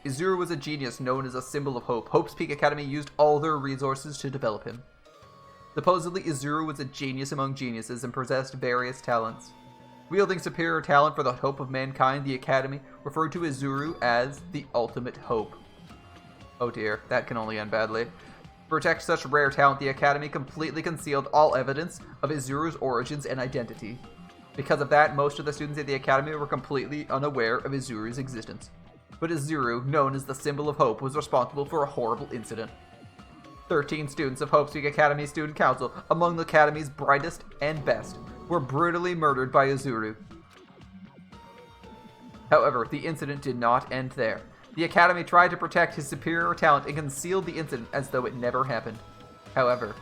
Izuru was a genius known as a symbol of hope. Hope's Peak Academy used all their resources to develop him. Supposedly, Izuru was a genius among geniuses and possessed various talents. Wielding superior talent for the hope of mankind, the Academy referred to Izuru as the ultimate hope. Oh dear, that can only end badly. To protect such rare talent, the Academy completely concealed all evidence of Izuru's origins and identity. Because of that, most of the students at the Academy were completely unaware of Izuru's existence. But Izuru, known as the symbol of hope, was responsible for a horrible incident. 13 students of Hope's Peak Academy Student Council, among the Academy's brightest and best, were brutally murdered by Izuru. However, the incident did not end there. The Academy tried to protect his superior talent and concealed the incident as though it never happened. However,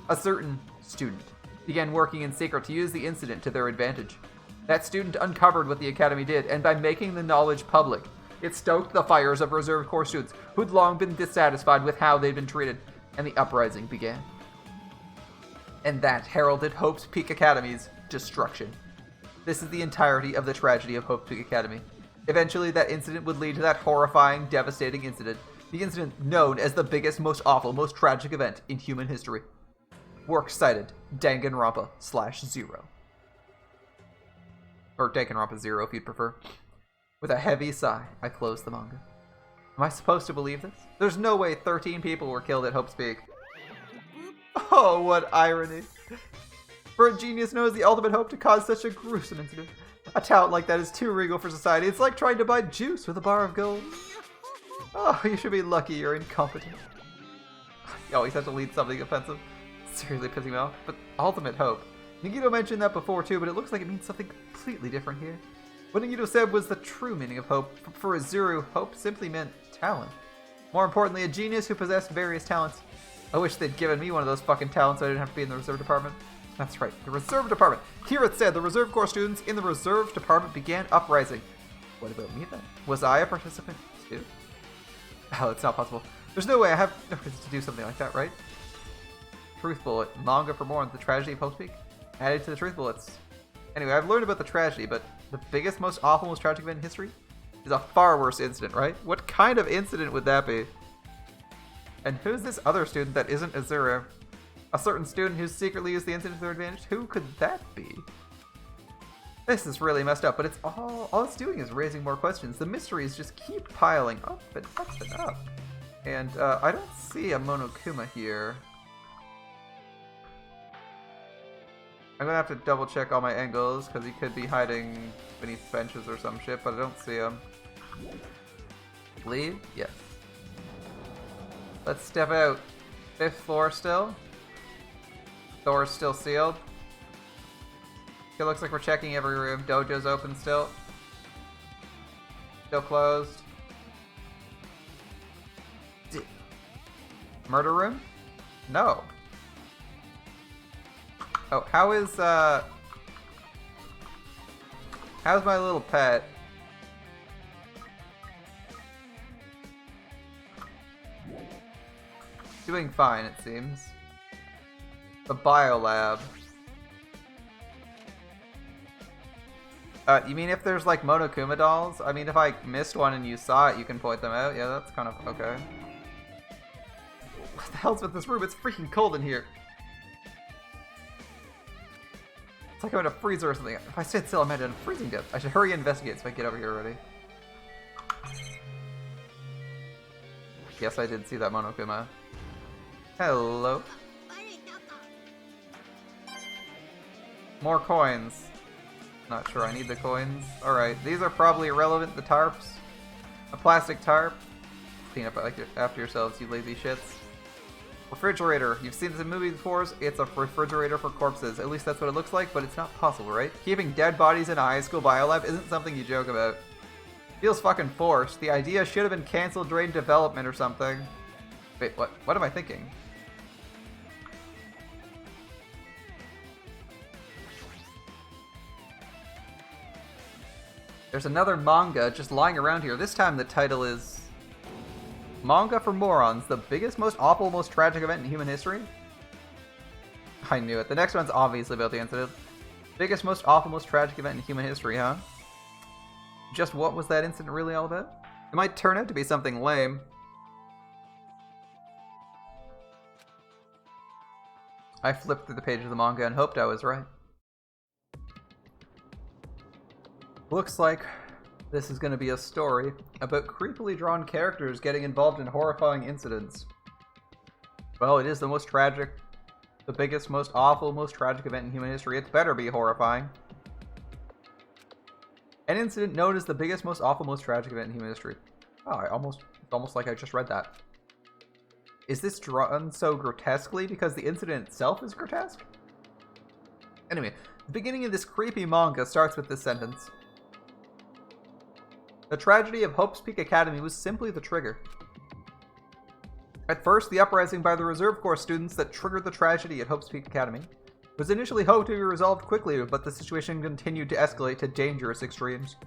a certain student began working in secret to use the incident to their advantage. That student uncovered what the Academy did, and by making the knowledge public, it stoked the fires of Reserve Corps students who'd long been dissatisfied with how they'd been treated, and the uprising began. And that heralded Hope's Peak Academy's destruction. This is the entirety of the tragedy of Hope's Peak Academy. Eventually, that incident would lead to that horrifying, devastating incident. The incident known as the biggest, most awful, most tragic event in human history. Works cited, Danganronpa /0. Or Danganronpa 0 if you'd prefer. With a heavy sigh, I closed the manga. Am I supposed to believe this? There's no way 13 people were killed at Hope's Peak. Oh, what irony. For a genius knows the ultimate hope to cause such a gruesome incident. A talent like that is too regal for society. It's like trying to buy juice with a bar of gold. Oh, you should be lucky you're incompetent. You always have to lead something offensive. Seriously pissing me off. But ultimate hope. Nagito mentioned that before too, but it looks like it means something completely different here. What Nagito said was the true meaning of hope. For Azuru, hope simply meant talent. More importantly, a genius who possessed various talents. I wish they'd given me one of those fucking talents so I didn't have to be in the reserve department. That's right, the reserve department. Here it said the reserve corps students in the reserve department began uprising. What about me then? Was I a participant too? Oh, it's not possible. There's no way I have no reason to do something like that, right? Truth bullet. Manga for more on the tragedy of Hope's Peak. Added to the truth bullets. Anyway, I've learned about the tragedy, but the biggest, most awful, most tragic event in history is a far worse incident, right? What kind of incident would that be? And who's this other student that isn't Azura? A certain student who's secretly used the incident to their advantage? Who could that be? This is really messed up, but it's all it's doing is raising more questions. The mysteries just keep piling up and up and up. And I don't see a Monokuma here. I'm gonna have to double check all my angles because he could be hiding beneath benches or some shit, but I don't see him. Leave? Yes. Let's step out. 5th floor still. Door's still sealed. It looks like we're checking every room. Dojo's open still. Still closed. Murder room? No. Oh, how's my little pet? Doing fine, it seems. The biolab. You mean if there's like Monokuma dolls? I mean, if I missed one and you saw it, you can point them out. Yeah, that's kind of okay. What the hell's with this room? It's freaking cold in here. It's like I'm in a freezer or something. If I stand still, I'm at a freezing death. I should hurry and investigate so I get over here already. Yes, I did see that Monokuma. Hello. More coins. Not sure I need the coins. Alright, these are probably irrelevant. The tarps. A plastic tarp. Clean up after yourselves, you lazy shits. Refrigerator. You've seen this in movies before. It's a refrigerator for corpses. At least that's what it looks like, but it's not possible, right? Keeping dead bodies in a high school biolab isn't something you joke about. Feels fucking forced. The idea should have been cancelled during development or something. Wait, what? What am I thinking? There's another manga just lying around here. This time the title is Manga for Morons, the biggest, most awful, most tragic event in human history? I knew it. The next one's obviously about the incident. Biggest, most awful, most tragic event in human history, huh? Just what was that incident really all about? It might turn out to be something lame. I flipped through the page of the manga and hoped I was right. Looks like this is going to be a story about creepily drawn characters getting involved in horrifying incidents. Well, it is the most tragic, the biggest, most awful, most tragic event in human history. It better be horrifying. An incident known as the biggest, most awful, most tragic event in human history. Oh, it's almost like I just read that. Is this drawn so grotesquely because the incident itself is grotesque? Anyway, the beginning of this creepy manga starts with this sentence. The tragedy of Hope's Peak Academy was simply the trigger. At first, the uprising by the Reserve Corps students that triggered the tragedy at Hope's Peak Academy was initially hoped to be resolved quickly, but the situation continued to escalate to dangerous extremes.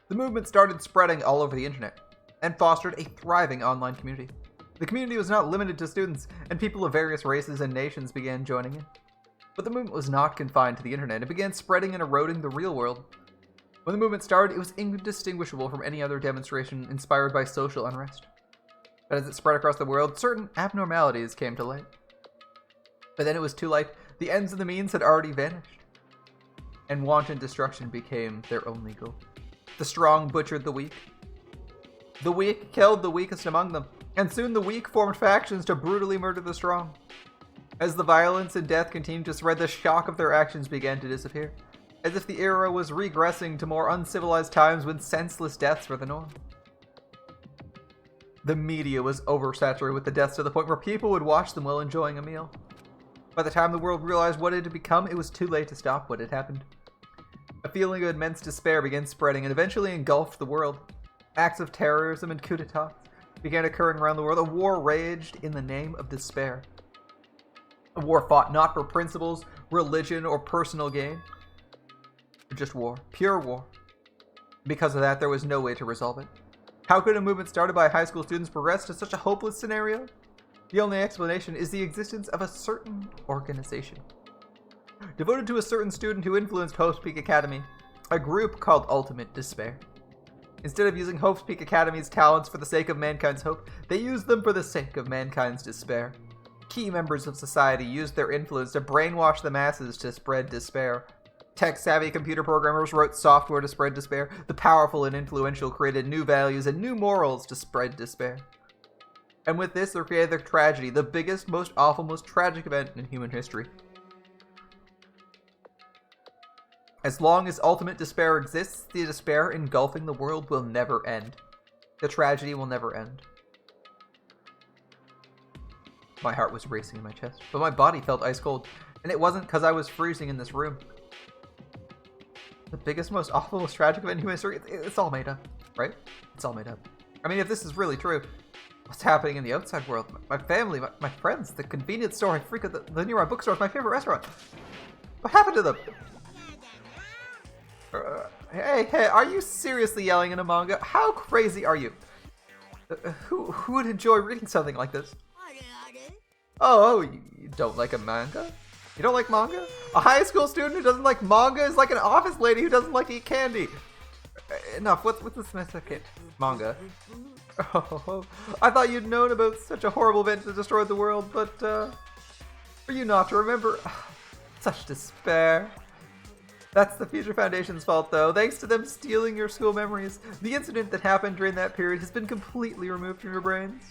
The movement started spreading all over the internet, and fostered a thriving online community. The community was not limited to students, and people of various races and nations began joining in. But the movement was not confined to the internet. It began spreading and eroding the real world. When the movement started, it was indistinguishable from any other demonstration inspired by social unrest. But as it spread across the world, certain abnormalities came to light. But then it was too late. The ends of the means had already vanished. and wanton destruction became their only goal. The strong butchered the weak. The weak killed the weakest among them, and soon the weak formed factions to brutally murder the strong. As the violence and death continued to spread, the shock of their actions began to disappear, as if the era was regressing to more uncivilized times when senseless deaths were the norm. The media was oversaturated with the deaths to the point where people would watch them while enjoying a meal. By the time the world realized what it had become, it was too late to stop what had happened. A feeling of immense despair began spreading and eventually engulfed the world. Acts of terrorism and coup d'etats began occurring around the world. A war raged in the name of despair. A war fought not for principles, religion, or personal gain, but just war. Pure war. Because of that, there was no way to resolve it. How could a movement started by high school students progress to such a hopeless scenario? The only explanation is the existence of a certain organization, devoted to a certain student who influenced Hope's Peak Academy, a group called Ultimate Despair. Instead of using Hope's Peak Academy's talents for the sake of mankind's hope, they used them for the sake of mankind's despair. Key members of society used their influence to brainwash the masses to spread despair. Tech-savvy computer programmers wrote software to spread despair. The powerful and influential created new values and new morals to spread despair. And with this, they created the tragedy, the biggest, most awful, most tragic event in human history. As long as ultimate despair exists, the despair engulfing the world will never end. The tragedy will never end. My heart was racing in my chest, but my body felt ice cold, and it wasn't because I was freezing in this room. The biggest, most awful, most tragic event in human history, it's all made up, right? It's all made up. I mean, if this is really true, what's happening in the outside world? My family, my friends, the convenience store, I freak out the nearby bookstore is my favorite restaurant. What happened to them? Hey, are you seriously yelling in a manga? How crazy are you? Who would enjoy reading something like this? Oh, you don't like a manga? You don't like manga? A high school student who doesn't like manga is like an office lady who doesn't like to eat candy. Enough, what's this message? Manga. Oh, I thought you'd known about such a horrible event that destroyed the world, but for you not to remember, such despair. That's the Future Foundation's fault, though. Thanks to them stealing your school memories, the incident that happened during that period has been completely removed from your brains.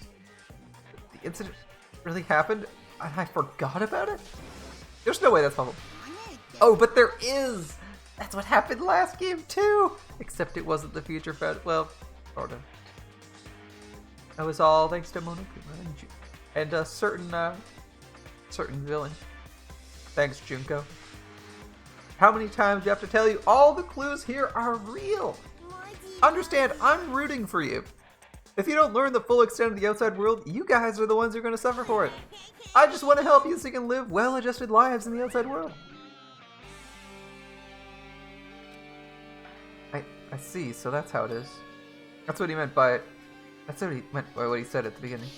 The incident really happened, and I forgot about it? There's no way that's possible. Oh, but there is! That's what happened last game, too! Except it wasn't the Future Foundation. Well, sort of. That was all thanks to Monokuma and a certain villain. Thanks, Junko. How many times do you have to tell you all the clues here are real? Understand, I'm rooting for you. If you don't learn the full extent of the outside world, you guys are the ones who are going to suffer for it. I just want to help you so you can live well-adjusted lives in the outside world. I see, so that's how it is. That's what he meant by it. That's what he meant by what he said at the beginning.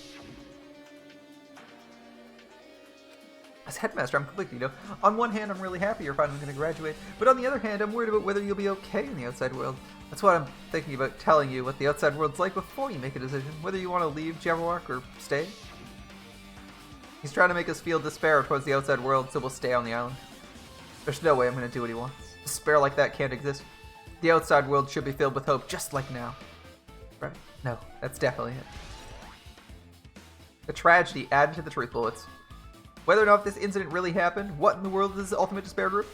As headmaster, I'm conflicted, On one hand, I'm really happy you're finally going to graduate, but on the other hand, I'm worried about whether you'll be okay in the outside world. That's why I'm thinking about telling you what the outside world's like before you make a decision, whether you want to leave Jabberwock or stay. He's trying to make us feel despair towards the outside world, so we'll stay on the island. There's no way I'm going to do what he wants. Despair like that can't exist. The outside world should be filled with hope, just like now. Right? No, that's definitely it. The tragedy added to the truth bullets. Whether or not this incident really happened, what in the world is this Ultimate Despair group?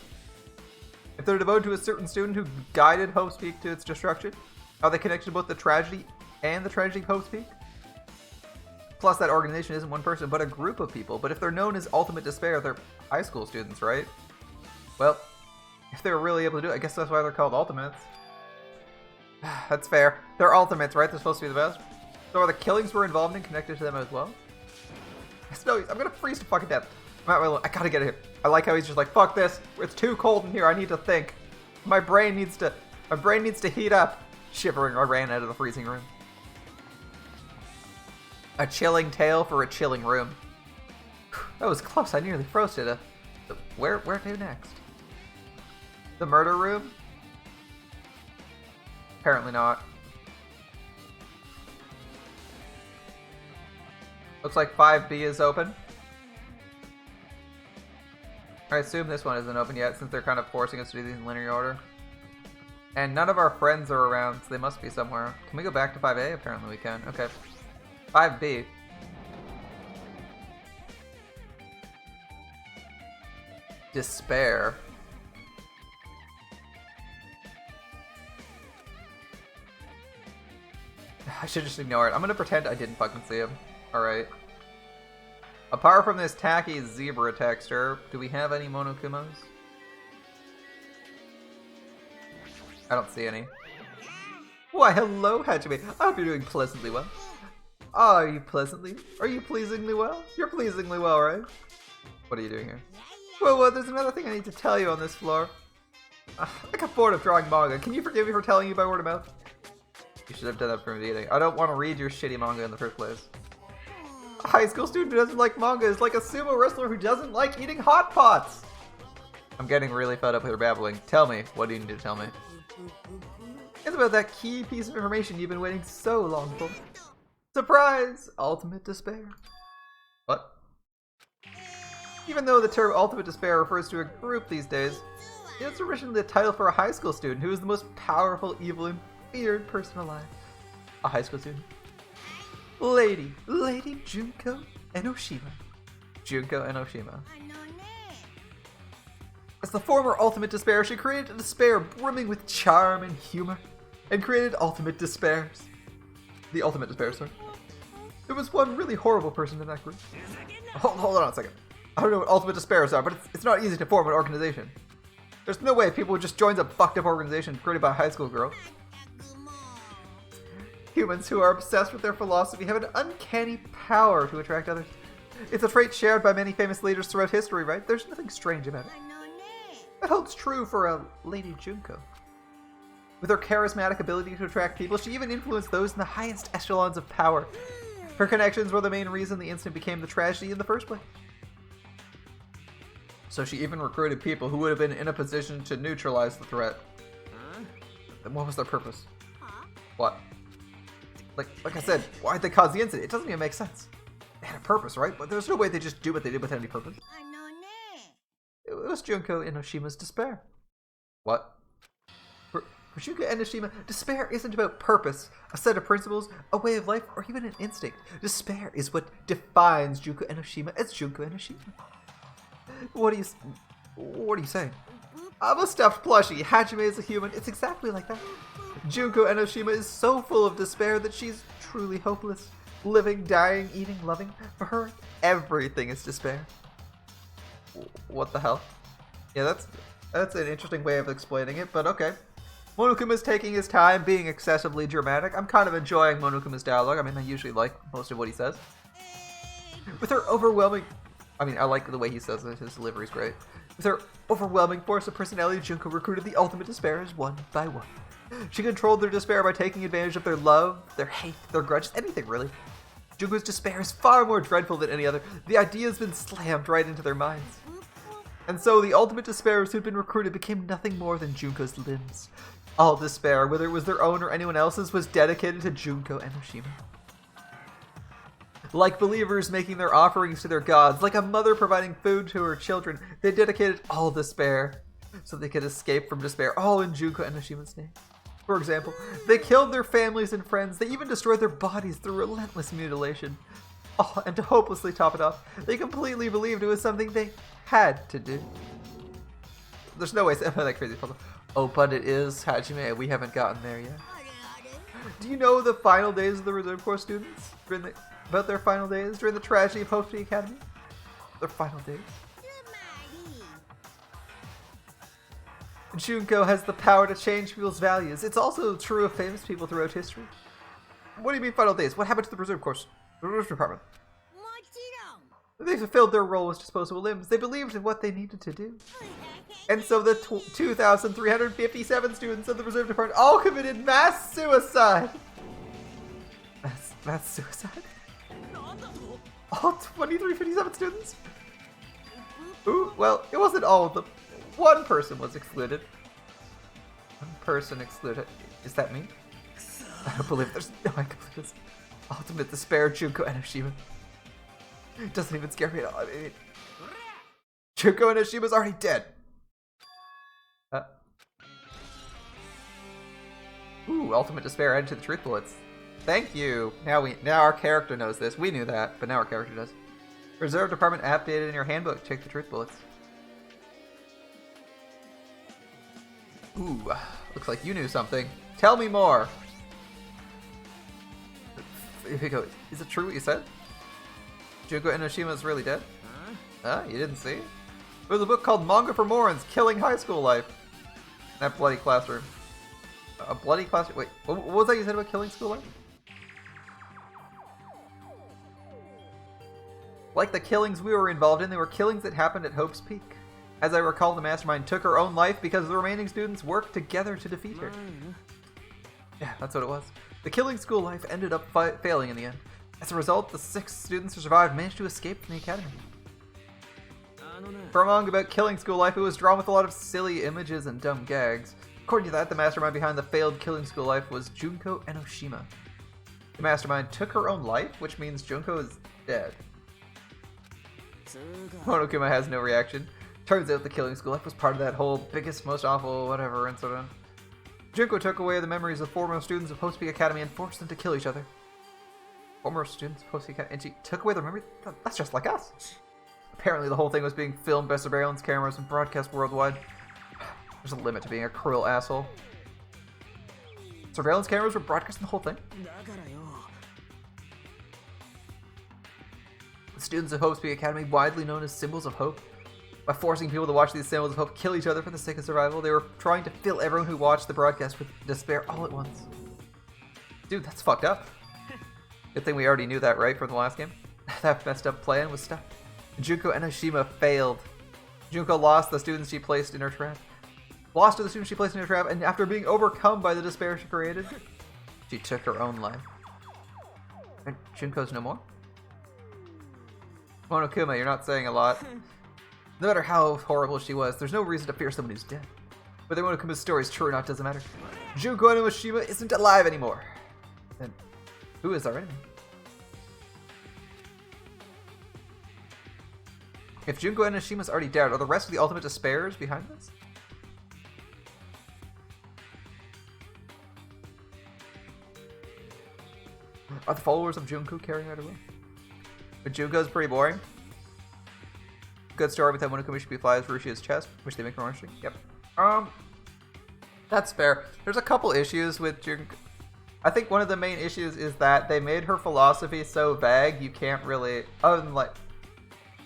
If they're devoted to a certain student who guided Hope's Peak to its destruction, are they connected to both the tragedy and the tragedy of Hope's Peak? Plus, that organization isn't one person, but a group of people. But if they're known as Ultimate Despair, they're high school students, right? Well, if they were really able to do it, I guess that's why they're called Ultimates. That's fair. They're Ultimates, right? They're supposed to be the best. So are the killings we're involved in connected to them as well? No, I'm gonna freeze to fucking death. I gotta get here. I like how he's just like, fuck this. It's too cold in here. I need to think. My brain needs to heat up. Shivering, I ran out of the freezing room. A chilling tale for a chilling room. That was close. I nearly froze to death. Where to next? The murder room? Apparently not. Looks like 5B is open. I assume this one isn't open yet since they're kind of forcing us to do these in linear order. And none of our friends are around, so they must be somewhere. Can we go back to 5A? Apparently we can. Okay. 5B. Despair. I should just ignore it. I'm gonna pretend I didn't fucking see him. Alright. Apart from this tacky zebra texture, do we have any Monokumos? I don't see any. Why, hello, Hajime. I hope you're doing pleasantly well. Are you pleasingly well? You're pleasingly well, right? What are you doing here? Well, there's another thing I need to tell you on this floor. I got bored of drawing manga. Can you forgive me for telling you by word of mouth? You should have done that from the beginning. I don't want to read your shitty manga in the first place. A high school student who doesn't like manga is like a sumo wrestler who doesn't like eating hot pots. I'm getting really fed up with her babbling. Tell me. What do you need to tell me? It's about that key piece of information you've been waiting so long for. Surprise! Ultimate despair. What? Even though the term ultimate despair refers to a group these days, it's originally the title for a high school student who is the most powerful, evil, and feared person alive. A high school student. Lady Junko Enoshima. Junko Enoshima. As the former ultimate despair, she created a despair brimming with charm and humor, and created ultimate despairs. The ultimate despair, sorry. There was one really horrible person in that group. Hold on a second. I don't know what ultimate despairs are, but it's not easy to form an organization. There's no way people would just join a fucked up organization created by a high school girl. Humans who are obsessed with their philosophy have an uncanny power to attract others. It's a trait shared by many famous leaders throughout history, right? There's nothing strange about it. That holds true for Lady Junko. With her charismatic ability to attract people, she even influenced those in the highest echelons of power. Her connections were the main reason the incident became the tragedy in the first place. So she even recruited people who would have been in a position to neutralize the threat. Then what was their purpose? What? Like I said, why'd they cause the incident? It doesn't even make sense. They had a purpose, right? But there's no way they just do what they did without any purpose. It was Junko Enoshima's despair. What? For Junko Enoshima, despair isn't about purpose, a set of principles, a way of life, or even an instinct. Despair is what defines Junko Enoshima as Junko Enoshima. What are you saying? I'm a stuffed plushie. Hajime is a human. It's exactly like that. Junko Enoshima is so full of despair that she's truly hopeless. Living, dying, eating, loving. For her, everything is despair. What the hell? Yeah, that's an interesting way of explaining it, but okay. Monokuma's taking his time, being excessively dramatic. I'm kind of enjoying Monokuma's dialogue. I mean, I usually like most of what he says. With her overwhelming... I mean, I like the way he says it. His delivery's great. With her overwhelming force of personality, Junko recruited the ultimate despairs one by one. She controlled their despair by taking advantage of their love, their hate, their grudges, anything really. Junko's despair is far more dreadful than any other. The idea has been slammed right into their minds. And so the ultimate despairs who'd been recruited became nothing more than Junko's limbs. All despair, whether it was their own or anyone else's, was dedicated to Junko Enoshima. Like believers making their offerings to their gods, like a mother providing food to her children, they dedicated all despair so they could escape from despair, all in Junko Enoshima's name. For example, they killed their families and friends, they even destroyed their bodies through relentless mutilation. Oh, and to hopelessly top it off, they completely believed it was something they had to do. There's no way about that crazy puzzle. Oh, but it is, Hajime, we haven't gotten there yet. Do you know the final days of the Reserve Corps students? About their final days during the tragedy of Hope to the Academy? Their final days. Junko has the power to change people's values. It's also true of famous people throughout history. What do you mean final days? What happened to the Reserve Corps? The Reserve Department? They fulfilled their role as disposable limbs. They believed in what they needed to do. And so the 2,357 students of the Reserve Department all committed mass suicide. Mass suicide? All 2,357 students? Ooh, well, it wasn't all of them. One person was excluded. One person excluded. Is that me? I don't believe there's no way I can believe this. Ultimate despair, Junko Enoshima. It doesn't even scare me at all. I mean, Junko Inoshima's already dead. Ooh, ultimate despair added to the truth bullets. Thank you. Now our character knows this. We knew that, but now our character does. Reserve department updated in your handbook. Check the truth bullets. Ooh, looks like you knew something. Tell me more. Here we go. Is it true what you said? Junko Enoshima is really dead? Huh? You didn't see? There was a book called Manga for Morons, Killing High School Life. That bloody classroom. A bloody classroom? Wait, what was that you said about killing school life? Like the killings we were involved in, they were killings that happened at Hope's Peak. As I recall, the mastermind took her own life because the remaining students worked together to defeat her. Yeah, that's what it was. The killing school life ended up failing in the end. As a result, the 6 students who survived managed to escape from the academy. For a manga about killing school life, it was drawn with a lot of silly images and dumb gags. According to that, the mastermind behind the failed killing school life was Junko Enoshima. The mastermind took her own life, which means Junko is dead. Monokuma has no reaction. Turns out the killing school life was part of that whole biggest, most awful, whatever incident. Junko took away the memories of former students of Hope's Peak Academy and forced them to kill each other. Former students of Hope's Peak Academy, and she took away their memories? That's just like us. Apparently the whole thing was being filmed by surveillance cameras and broadcast worldwide. There's a limit to being a cruel asshole. Surveillance cameras were broadcasting the whole thing? The students of Hope's Peak Academy, widely known as Symbols of Hope. By forcing people to watch these Symbols of Hope kill each other for the sake of survival, they were trying to fill everyone who watched the broadcast with despair all at once. Dude, that's fucked up. Good thing we already knew that, right, from the last game? That messed up plan was stuck. Junko Enoshima failed. Junko lost the students she placed in her trap. Lost to the students she placed in her trap, and after being overcome by the despair she created, she took her own life. And Junko's no more? Monokuma, you're not saying a lot. No matter how horrible she was, there's no reason to fear someone who's dead. Whether Monokuma's story is true or not doesn't matter. Junko Enoshima isn't alive anymore. Then who is our enemy? If Junko Enoshima's already dead, are the rest of the ultimate despairs behind this? Are the followers of Junko carrying out a role? But Junko's pretty boring. Good story with how Monokuma should be flies Rushia's chest, which they make more interesting. Yep. That's fair. There's a couple issues with Junko. I think one of the main issues is that they made her philosophy so vague you can't really,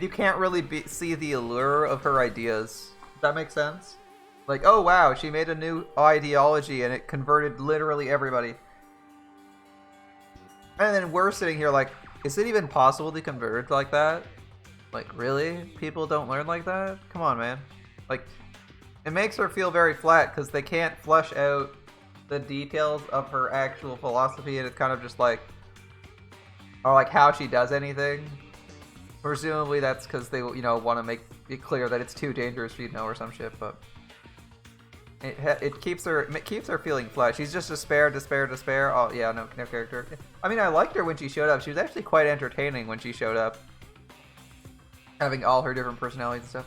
you can't really see the allure of her ideas. Does that make sense? Like, oh wow, she made a new ideology and it converted literally everybody. And then we're sitting here like, is it even possible to convert like that? Like, really? People don't learn like that? Come on, man. Like, it makes her feel very flat because they can't flesh out the details of her actual philosophy, and it's kind of just like, or like how she does anything. Presumably that's because they, you know, want to make it clear that it's too dangerous for you to know or some shit, but it keeps her feeling flat. She's just despair. Oh yeah, no character. I mean, I liked her when she showed up. She was actually quite entertaining when she showed up, having all her different personalities and stuff.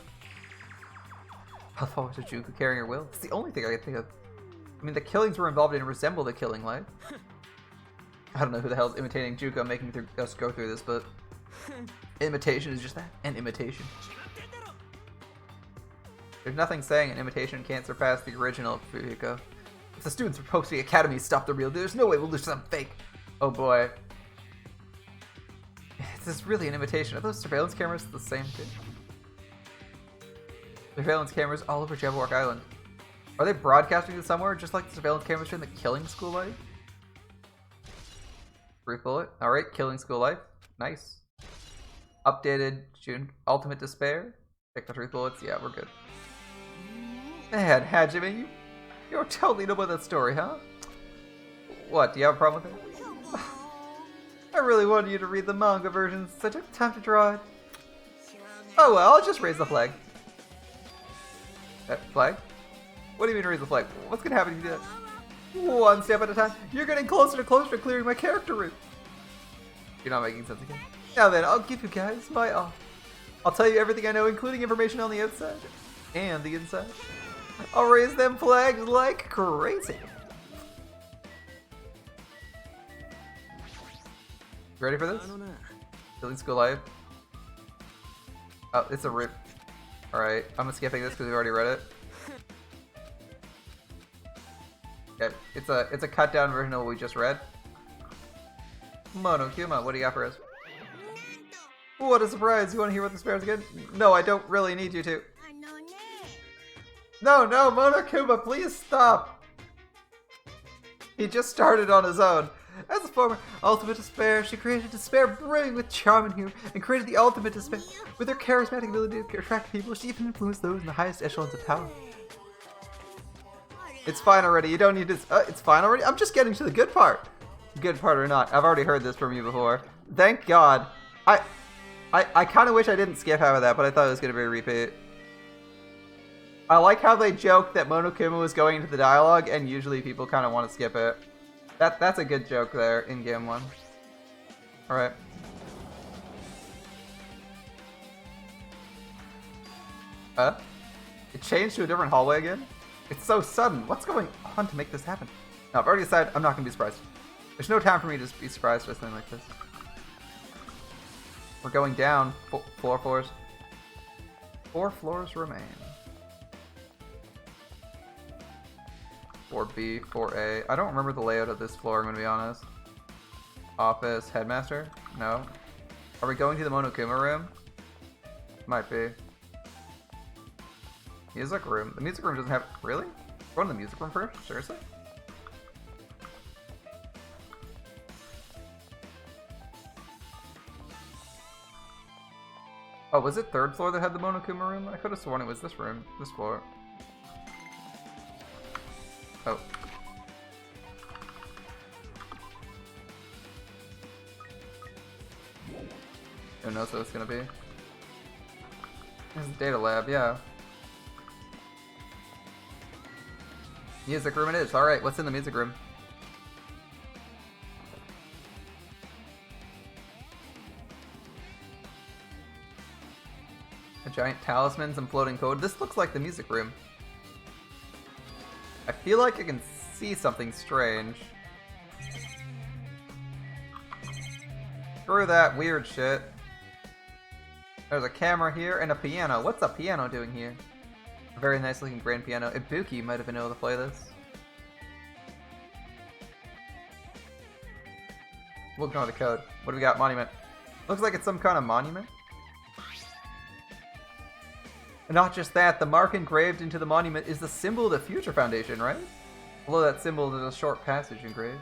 How far was Junko carrying her will? It's the only thing I can think of. I mean, the killings we're involved in resemble the killing life. I don't know who the hell's imitating Junko, making us go through this, but imitation is just that, an imitation. There's nothing saying an imitation can't surpass the original, Fuyuhiko. If the students from Hope's Peak Academy stop the real, there's no way we'll lose some fake. Oh boy. Is this really an imitation? Are those surveillance cameras the same thing? Surveillance cameras all over Jabberwock Island. Are they broadcasting it somewhere, just like the surveillance cameras in the Killing School Life? Brief bullet. Alright, Killing School Life. Nice. Updated June Ultimate Despair. Check the truth bullets. Yeah, we're good. Man, Hajime, you don't totally know about that story, huh? What, do you have a problem with it? I really wanted you to read the manga version, so I took time to draw it. Oh well, I'll just raise the flag. Flag? What do you mean raise the flag? What's gonna happen if you do that? One step at a time. You're getting closer to clearing my character route. You're not making sense again. Now then, I'll give you guys my all. I'll tell you everything I know, including information on the outside and the inside. I'll raise them flags like crazy. Ready for this? Killing School Life. Oh, it's a rip. Alright, I'm skipping this because we already read it. Okay, it's a cut down version of what we just read. Monokuma, what do you got for us? What a surprise! You want to hear what the spares again? No, I don't really need you to. No, Monokuma, please stop! He just started on his own. As a former ultimate despair, she created despair brimming with charm and humor, and created the ultimate despair. With her charismatic ability to attract people, she even influenced those in the highest echelons of power. It's fine already, you don't need to... it's fine already? I'm just getting to the good part. Good part or not, I've already heard this from you before. Thank God. I kind of wish I didn't skip half of that, but I thought it was going to be a repeat. I like how they joke that Monokuma was going into the dialogue, and usually people kind of want to skip it. That's a good joke there in game 1. Alright. It changed to a different hallway again? It's so sudden. What's going on to make this happen? No, I've already decided I'm not going to be surprised. There's no time for me to be surprised with something like this. We're going down 4 floors. 4 floors remain. 4B, 4A. I don't remember the layout of this floor, I'm gonna be honest. Office, headmaster? No. Are we going to the Monokuma room? Might be. Music room. The music room doesn't have... Really? We're going to the music room first? Seriously? Oh, was it 3rd floor that had the Monokuma room? I could have sworn it was this room. This floor. Oh. Who knows what it's gonna be? This is data lab, yeah. Music room it is. Alright, what's in the music room? A giant talisman, some floating code. This looks like the music room. I feel like I can see something strange. Screw that weird shit. There's a camera here and a piano. What's a piano doing here? A very nice looking grand piano. Ibuki might have been able to play this. We'll ignore the code. What do we got? Monument. Looks like it's some kind of monument. And not just that, the mark engraved into the monument is the symbol of the Future Foundation, right? Below that symbol, there's a short passage engraved.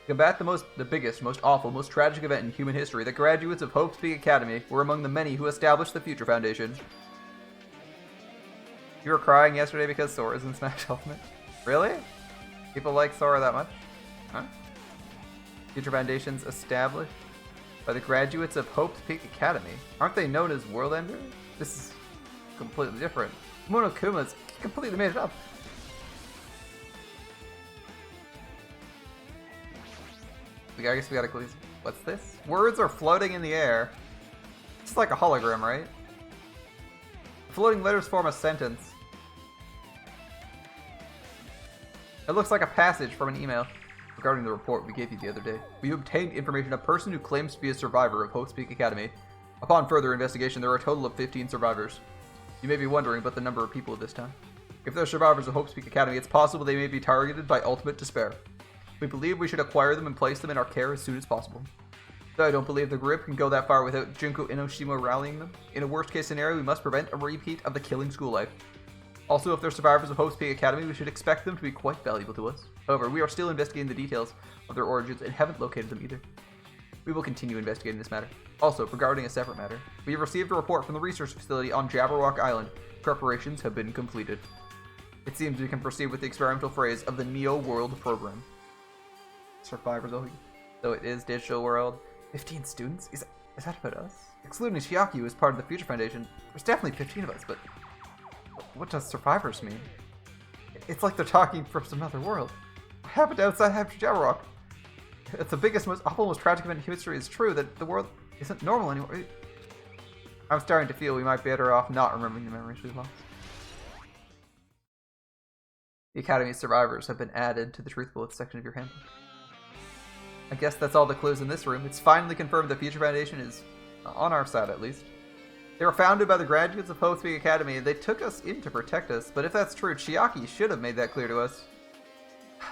To combat the biggest, most awful, most tragic event in human history, the graduates of Hope's Peak Academy were among the many who established the Future Foundation. You were crying yesterday because Sora's in Smash Ultimate? Really? People like Sora that much? Huh? Future Foundation's established by the graduates of Hope's Peak Academy. Aren't they known as World Enders? This is completely different. Monokuma's completely made it up. I guess we gotta close. What's this? Words are floating in the air. It's like a hologram, right? Floating letters form a sentence. It looks like a passage from an email. Regarding the report we gave you the other day, we obtained information of a person who claims to be a survivor of Hope's Peak Academy. Upon further investigation, there are a total of 15 survivors. You may be wondering about the number of people this time. If they're survivors of Hope's Peak Academy, it's possible they may be targeted by ultimate despair. We believe we should acquire them and place them in our care as soon as possible. Though I don't believe the group can go that far without Junko Inoshima rallying them. In a worst case scenario, we must prevent a repeat of the killing school life. Also, if they're survivors of Hope's Peak Academy, we should expect them to be quite valuable to us. However, we are still investigating the details of their origins and haven't located them either. We will continue investigating this matter. Also, regarding a separate matter, we have received a report from the research facility on Jabberwock Island. Preparations have been completed. It seems we can proceed with the experimental phase of the Neo World program. Survivors, though it is Digital World. 15 students? Is that about us? Excluding Chiaki, who is part of the Future Foundation, there's definitely 15 of us, but what does survivors mean? It's like they're talking from some other world. What happened outside after Jabberwock? If the biggest, most awful, most tragic event in history is true, that the world isn't normal anymore. I'm starting to feel we might be better off not remembering the memories we've lost. The Academy's survivors have been added to the Truth Bullets section of your handbook. I guess that's all the clues in this room. It's finally confirmed the Future Foundation is on our side, at least. They were founded by the graduates of Hope's Peak Academy, and they took us in to protect us. But if that's true, Chiaki should have made that clear to us.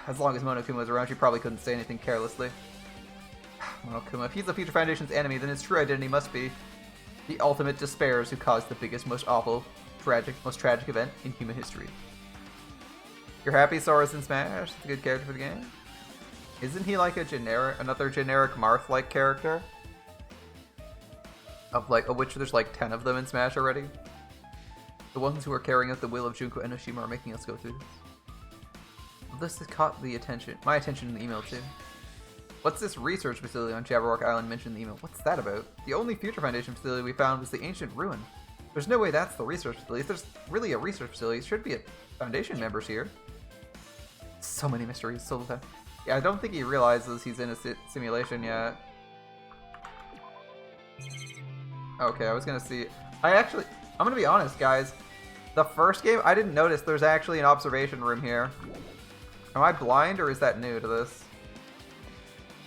As long as Monokuma was around, she probably couldn't say anything carelessly. Monokuma, if he's the Future Foundation's enemy, then his true identity must be the ultimate despairs who caused the biggest, most awful, most tragic event in human history. You're happy Sora's in Smash? It's a good character for the game. Isn't he like another generic Marth-like character? Of which there's like 10 of them in Smash already? The ones who are carrying out the will of Junko and Enoshima are making us go through this. This has caught my attention in the email too. What's this research facility on Jabberwock Island mentioned in the email? What's that about? The only Future Foundation facility we found was the ancient ruin. There's no way that's the research facility. If there's really a research facility, it should be a Foundation members here. So many mysteries, so little time. Yeah, I don't think he realizes he's in a simulation yet. Okay, I was gonna see. I'm gonna be honest, guys. The first game, I didn't notice there's actually an observation room here. Am I blind or is that new to this?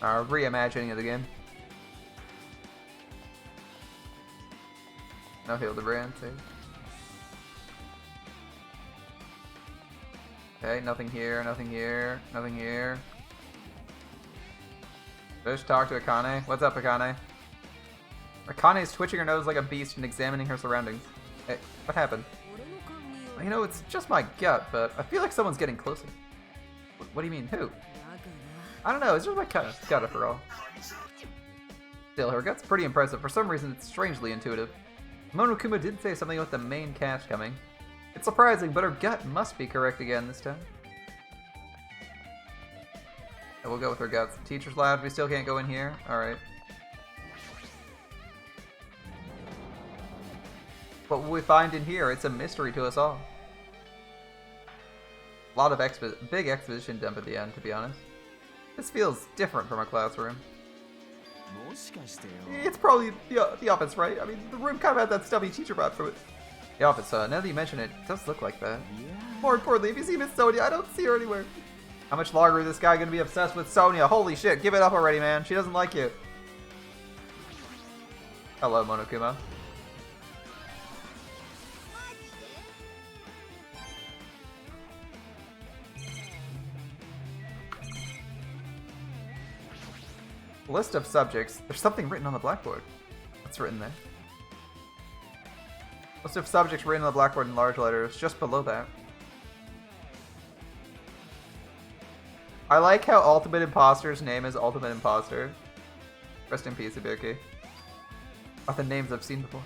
Reimagining of the game. No Hildebrand, too. Okay, nothing here, nothing here, nothing here. Just talk to Akane. What's up, Akane? Akane's twitching her nose like a beast and examining her surroundings. Hey, what happened? You know, it's just my gut, but I feel like someone's getting closer. What do you mean, who? I don't know, it's just my gut after all. Still, her gut's pretty impressive. For some reason, it's strangely intuitive. Monokuma did say something about the main cast coming. It's surprising, but her gut must be correct again this time. And we'll go with her guts. Teacher's lounge, we still can't go in here? Alright. What will we find in here? It's a mystery to us all. A lot of big exposition dump at the end, to be honest. This feels different from a classroom. It's probably the office, right? I mean, the room kind of had that stubby teacher brought from it. The office, now that you mention it, it does look like that. More importantly, if you see Miss Sonia, I don't see her anywhere. How much longer is this guy gonna be obsessed with Sonia? Holy shit, give it up already, man. She doesn't like you. Hello, Monokuma. List of subjects. There's something written on the blackboard. What's written there? List of subjects written on the blackboard in large letters, just below that. I like how Ultimate Imposter's name is Ultimate Imposter. Rest in peace, Ibuki. Are the names I've seen before.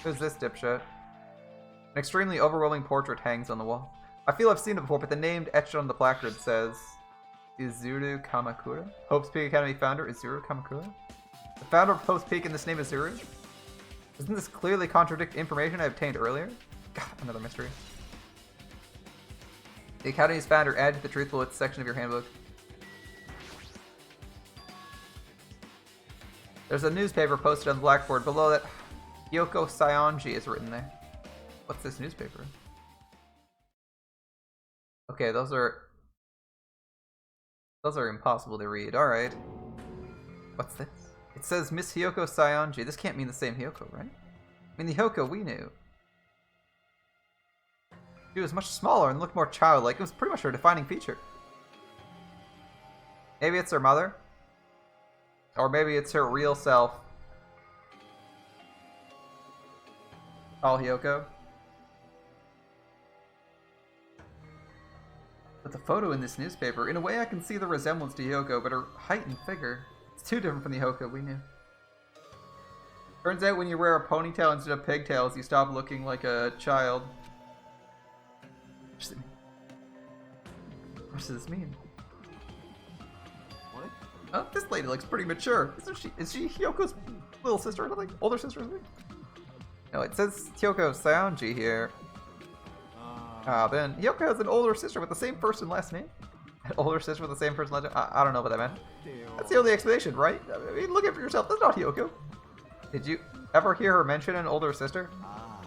Who's this dipshit? An extremely overwhelming portrait hangs on the wall. I feel I've seen it before, but the name etched on the placard says Izuru Kamakura? Hope's Peak Academy founder, Izuru Kamakura? The founder of Hope's Peak and this name is Izuru? Doesn't this clearly contradict information I obtained earlier? God, another mystery. The Academy's founder added to the Truth Bullets section of your handbook. There's a newspaper posted on the blackboard. Below that, Hyoko Saionji is written there. What's this newspaper? Okay, those are impossible to read. Alright. What's this? It says Miss Hyoko Saionji. This can't mean the same Hyoko, right? I mean, the Hyoko we knew. She was much smaller and looked more childlike. It was pretty much her defining feature. Maybe it's her mother? Or maybe it's her real self. All Hyoko. But the photo in this newspaper, in a way I can see the resemblance to Hyoko, but her height and figure, it's too different from the Hyoko we knew. Turns out when you wear a ponytail instead of pigtails, you stop looking like a child. What does this mean? What? Oh, this lady looks pretty mature. Is she Hyoko's little sister or something? Older sister or something? No, it says Hyoko Saionji here. Ah, then Hyoko has an older sister with the same first and last name. older sister with the same first legend? I don't know what that meant. That's the only explanation, right? I mean, look at it for yourself. That's not Hyoko. Did you ever hear her mention an older sister?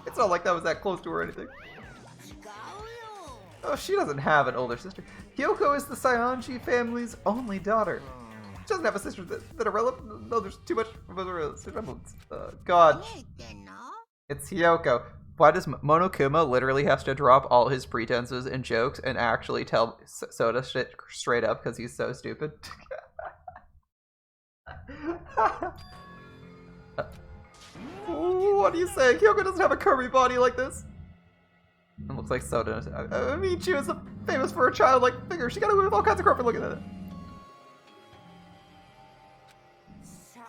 It's not like that was that close to her or anything. Oh, she doesn't have an older sister. Hyoko is the Saionji family's only daughter. She doesn't have a sister that are relevant. No, there's too much of a resemblance. God. It's Hyoko. Why does Monokuma literally have to drop all his pretenses and jokes and actually tell Soda shit straight up because he's so stupid? What do you say? Hyoko doesn't have a curvy body like this. It looks like Soda. I mean, she was famous for her childlike figure. She got away with all kinds of crap for looking at it.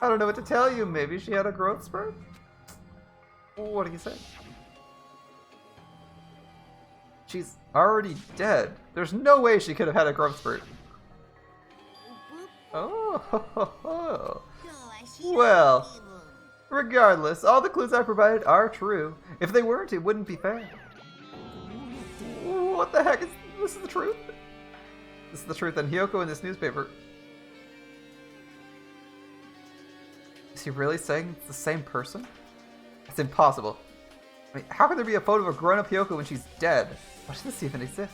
I don't know what to tell you. Maybe she had a growth spurt? What do you say? She's already dead. There's no way she could have had a growth spurt. Oh, well, regardless, all the clues I provided are true. If they weren't, it wouldn't be fair. What the heck is this? Is the truth? This is the truth, and Hyoko in this newspaper. Is he really saying it's the same person? It's impossible. I mean, how can there be a photo of a grown-up Hyoko when she's dead? Why does this even exist?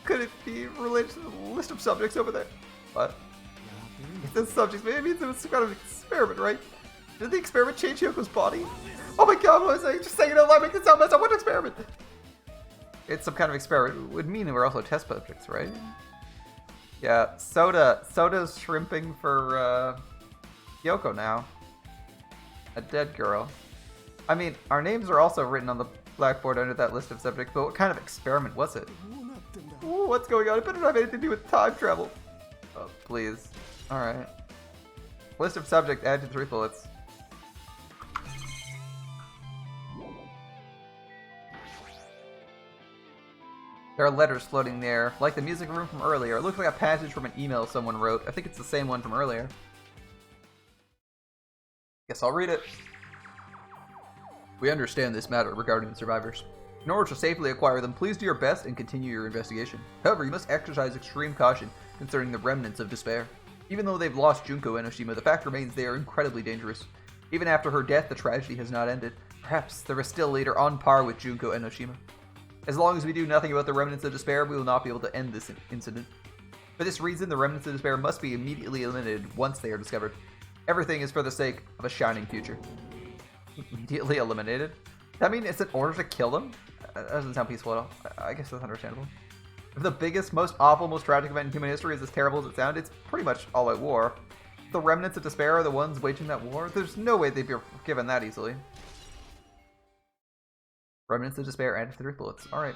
Could it be related to the list of subjects over there? What? It says subjects, maybe it means it was some kind of experiment, right? Did the experiment change Hyoko's body? Oh my god, what was I just saying it out loud? Make it sound messed up. What experiment? It's some kind of experiment. It would mean that we're also test subjects, right? Yeah, Soda's shrimping for Hyoko now. A dead girl. I mean, our names are also written on the blackboard under that list of subjects, but what kind of experiment was it? Ooh, what's going on? It better not have anything to do with time travel. Oh, please. Alright. List of subjects added to 3 bullets. There are letters floating in the air, like the music room from earlier. It looks like a passage from an email someone wrote. I think it's the same one from earlier. Guess I'll read it. We understand this matter regarding the survivors. In order to safely acquire them, please do your best and continue your investigation. However, you must exercise extreme caution concerning the remnants of despair. Even though they've lost Junko Enoshima, the fact remains they are incredibly dangerous. Even after her death, the tragedy has not ended. Perhaps there is still a leader on par with Junko Enoshima. As long as we do nothing about the remnants of despair, we will not be able to end this incident. For this reason, the remnants of despair must be immediately eliminated once they are discovered. Everything is for the sake of a shining future. Immediately eliminated? That mean it's an order to kill them? That doesn't sound peaceful at all. I guess that's understandable. If the biggest, most awful, most tragic event in human history is as terrible as it sounds, it's pretty much all out war. If the remnants of despair are the ones waging that war, there's no way they'd be forgiven that easily. Remnants of despair and 3 bullets. Alright.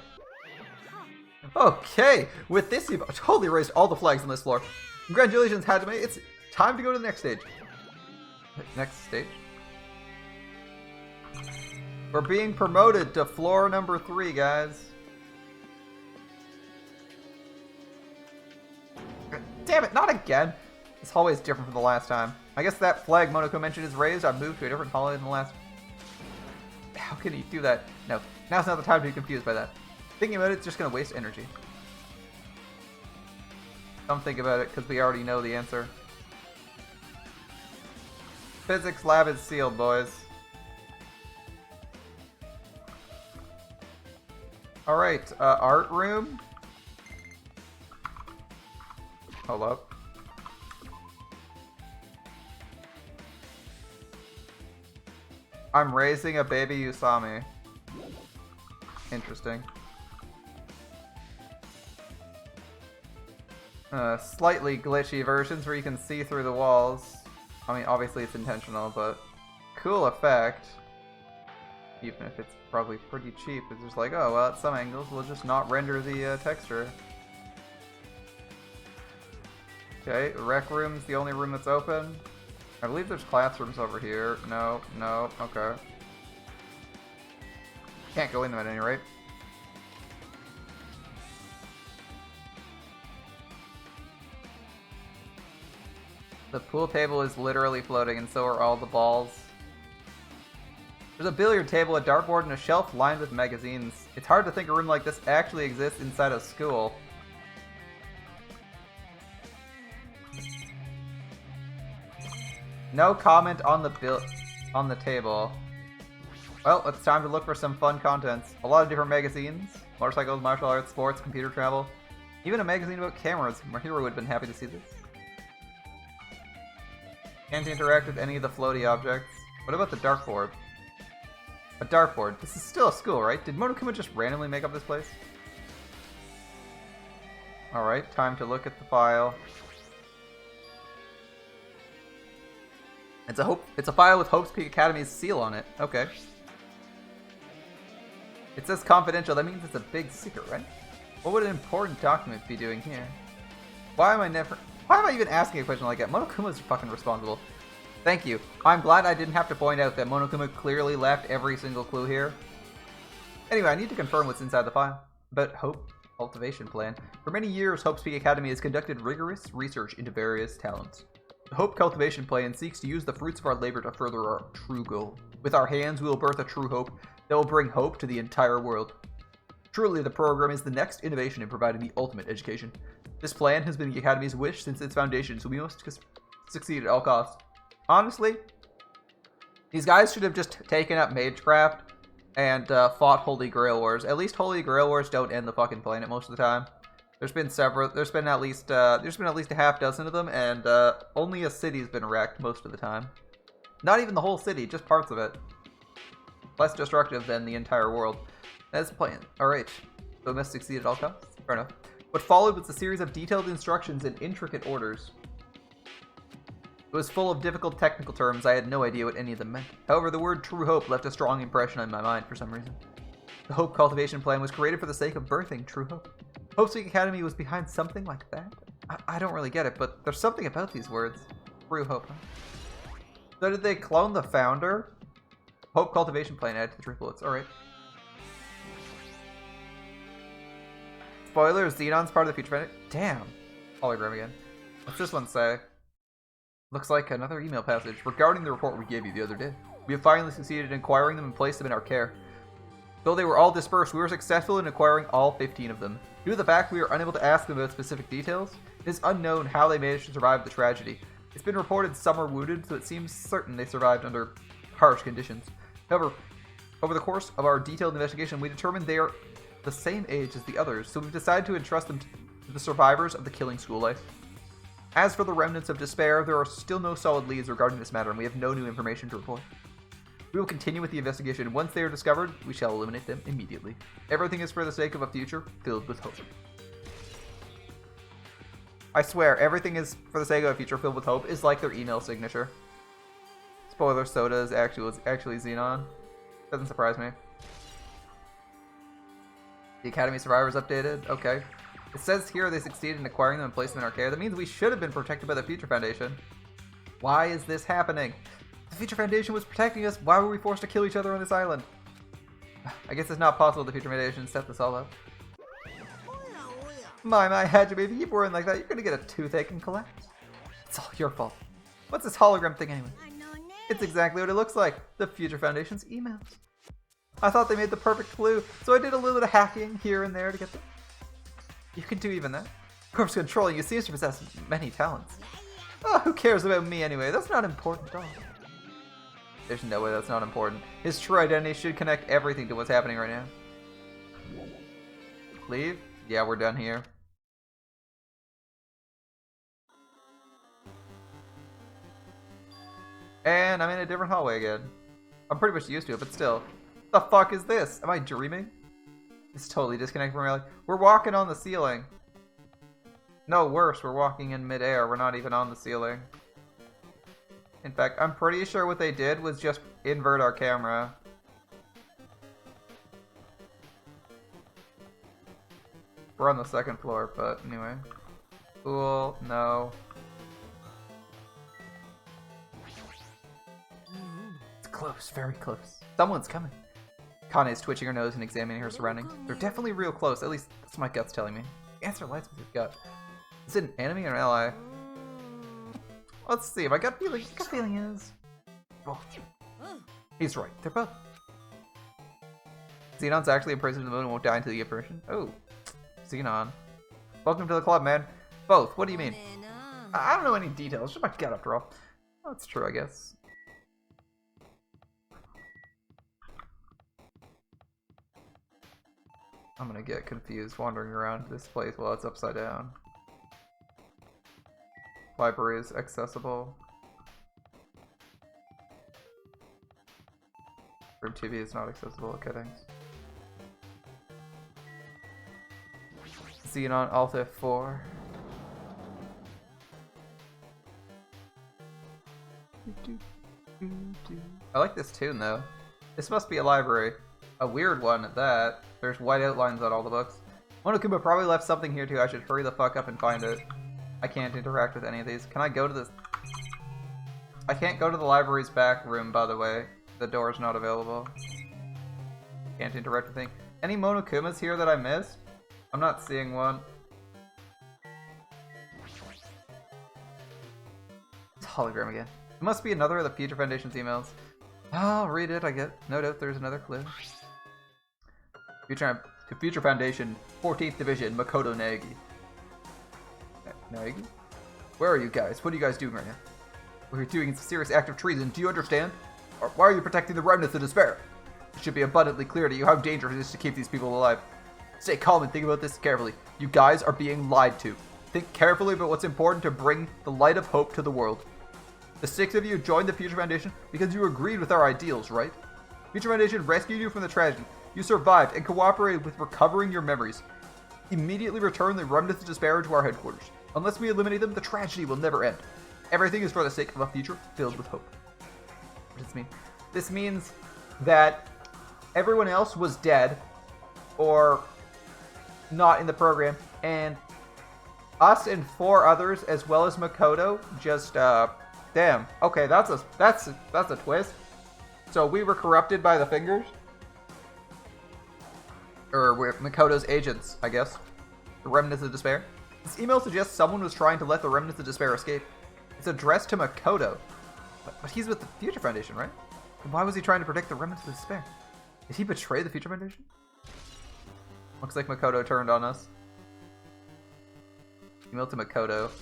Okay, with this you've totally erased all the flags on this floor. Congratulations, Hajime. It's time to go to the next stage. Next stage? We're being promoted to floor number 3, guys. Damn it, not again. This hallway is different from the last time. I guess that flag Monoko mentioned is raised. I've moved to a different hallway than the last. How can you do that? No, now's not the time to be confused by that. Thinking about it's just going to waste energy. Don't think about it, because we already know the answer. Physics lab is sealed, boys. Alright, art room. Hold up. I'm raising a baby Usami. Interesting. Slightly glitchy versions where you can see through the walls. I mean, obviously it's intentional, but cool effect. Even if it's probably pretty cheap. It's just like, oh, well, at some angles we'll just not render the texture. Okay, rec room's the only room that's open. I believe there's classrooms over here. No, no, okay. Can't go in them at any rate. The pool table is literally floating, and so are all the balls. There's a billiard table, a dartboard, and a shelf lined with magazines. It's hard to think a room like this actually exists inside a school. No comment on the table. Well, it's time to look for some fun contents. A lot of different magazines. Motorcycles, martial arts, sports, computer travel. Even a magazine about cameras. My hero would have been happy to see this. Can't interact with any of the floaty objects. What about the dartboard? A dartboard. This is still a school, right? Did Monokuma just randomly make up this place? Alright, time to look at the file. It's a file with Hope's Peak Academy's seal on it. Okay. It says confidential. That means it's a big secret, right? What would an important document be doing here? Why am I even asking a question like that? Monokuma's fucking responsible. Thank you. I'm glad I didn't have to point out that Monokuma clearly left every single clue here. Anyway, I need to confirm what's inside the file. About Hope Cultivation Plan. For many years, Hope's Peak Academy has conducted rigorous research into various talents. The Hope Cultivation Plan seeks to use the fruits of our labor to further our true goal. With our hands, we will birth a true hope that will bring hope to the entire world. Truly, the program is the next innovation in providing the ultimate education. This plan has been the Academy's wish since its foundation, so we must succeed at all costs. Honestly, these guys should have just taken up Magecraft and fought Holy Grail Wars. At least Holy Grail Wars don't end the fucking planet most of the time. There's been at least a half dozen of them, and only a city's been wrecked most of the time. Not even the whole city, just parts of it. Less destructive than the entire world. That's the plan. Alright. So we must succeed at all costs? Fair enough. What followed was a series of detailed instructions and intricate orders. It was full of difficult technical terms. I had no idea what any of them meant. However, the word True Hope left a strong impression on my mind for some reason. The Hope Cultivation Plan was created for the sake of birthing True Hope. Hope's Peak Academy was behind something like that? I don't really get it, but there's something about these words. True Hope, huh? So did they clone the founder? Hope Cultivation Plan added to the triplets. Alright. Spoiler, Xenon's part of the future planet. Damn. Hologram again. What's this one say? Looks like another email passage. Regarding the report we gave you the other day, we have finally succeeded in acquiring them and placed them in our care. Though they were all dispersed, we were successful in acquiring all 15 of them. Due to the fact we were unable to ask them about specific details, it is unknown how they managed to survive the tragedy. It's been reported some were wounded, so it seems certain they survived under harsh conditions. However, over the course of our detailed investigation, we determined they are the same age as the others, so we've decided to entrust them to the survivors of the killing school life. As for the remnants of despair, there are still no solid leads regarding this matter, and we have no new information to report. We will continue with the investigation. Once they are discovered, we shall eliminate them immediately. Everything is for the sake of a future filled with hope. I swear, everything is for the sake of a future filled with hope is like their email signature. Spoiler, Soda is actually Xenon. Doesn't surprise me. The Academy survivors updated. Okay. It says here they succeeded in acquiring them and placing them in our care. That means we should have been protected by the Future Foundation. Why is this happening? The Future Foundation was protecting us. Why were we forced to kill each other on this island? I guess it's not possible the Future Foundation set this all up. My, Hajime, if you keep worrying like that, you're gonna get a toothache and collapse. It's all your fault. What's this hologram thing anyway? It's exactly what it looks like. The Future Foundation's emails. I thought they made the perfect clue, so I did a little bit of hacking here and there to get them. You can do even that. Corpse controlling you seems to possess many talents. Oh, who cares about me anyway? That's not important at all. There's no way that's not important. His true identity should connect everything to what's happening right now. Leave? Yeah, we're done here. And I'm in a different hallway again. I'm pretty much used to it, but still. The fuck is this? Am I dreaming? It's totally disconnected from reality. We're walking on the ceiling. No, worse, we're walking in midair. We're not even on the ceiling. In fact, I'm pretty sure what they did was just invert our camera. We're on the second floor, but anyway. Cool, no. It's close, very close. Someone's coming. Kane's twitching her nose and examining her surroundings. They're definitely real close, at least that's what my gut's telling me. Answer lights with your gut. Is it an enemy or an ally? Let's see, my gut feeling is... both. He's right, they're both. Xenon's actually imprisoned in the moon and won't die until you get permission. Oh, Xenon. Welcome to the club, man. Both. What do you mean? I don't know any details. Just my gut, after all. That's true, I guess. I'm gonna get confused wandering around this place while it's upside down. Library is accessible. Room TV is not accessible. Okay, thanks. Xenon Alt F4. I like this tune though. This must be a library. A weird one at that. There's white outlines on all the books. Monokuma probably left something here too. I should hurry the fuck up and find it. I can't interact with any of these. Can I go to this? I can't go to the library's back room, by the way. The door's not available. Can't interact with anything. Any Monokumas here that I missed? I'm not seeing one. It's a hologram again. It must be another of the Future Foundation's emails. I'll read it, I get. No doubt there's another clue. Future Foundation, 14th Division, Makoto Nagi. Nagi? Where are you guys? What are you guys doing right now? We're doing a serious act of treason, do you understand? Or why are you protecting the remnants of despair? It should be abundantly clear to you how dangerous it is to keep these people alive. Stay calm and think about this carefully. You guys are being lied to. Think carefully about what's important to bring the light of hope to the world. The 6 of you joined the Future Foundation because you agreed with our ideals, right? Future Foundation rescued you from the tragedy. You survived and cooperated with recovering your memories. Immediately return the remnants of despair to our headquarters. Unless we eliminate them, the tragedy will never end. Everything is for the sake of a future filled with hope. What does this mean? This means that everyone else was dead or not in the program, and us and 4 others, as well as Makoto, just damn. Okay, that's a twist. So we were corrupted by the fingers, or we're Makoto's agents, I guess. The remnants of despair. This email suggests someone was trying to let the remnants of despair escape. It's addressed to Makoto, but he's with the Future Foundation, right? And why was he trying to protect the remnants of despair? Did he betray the Future Foundation? Looks like Makoto turned on us. Email to Makoto.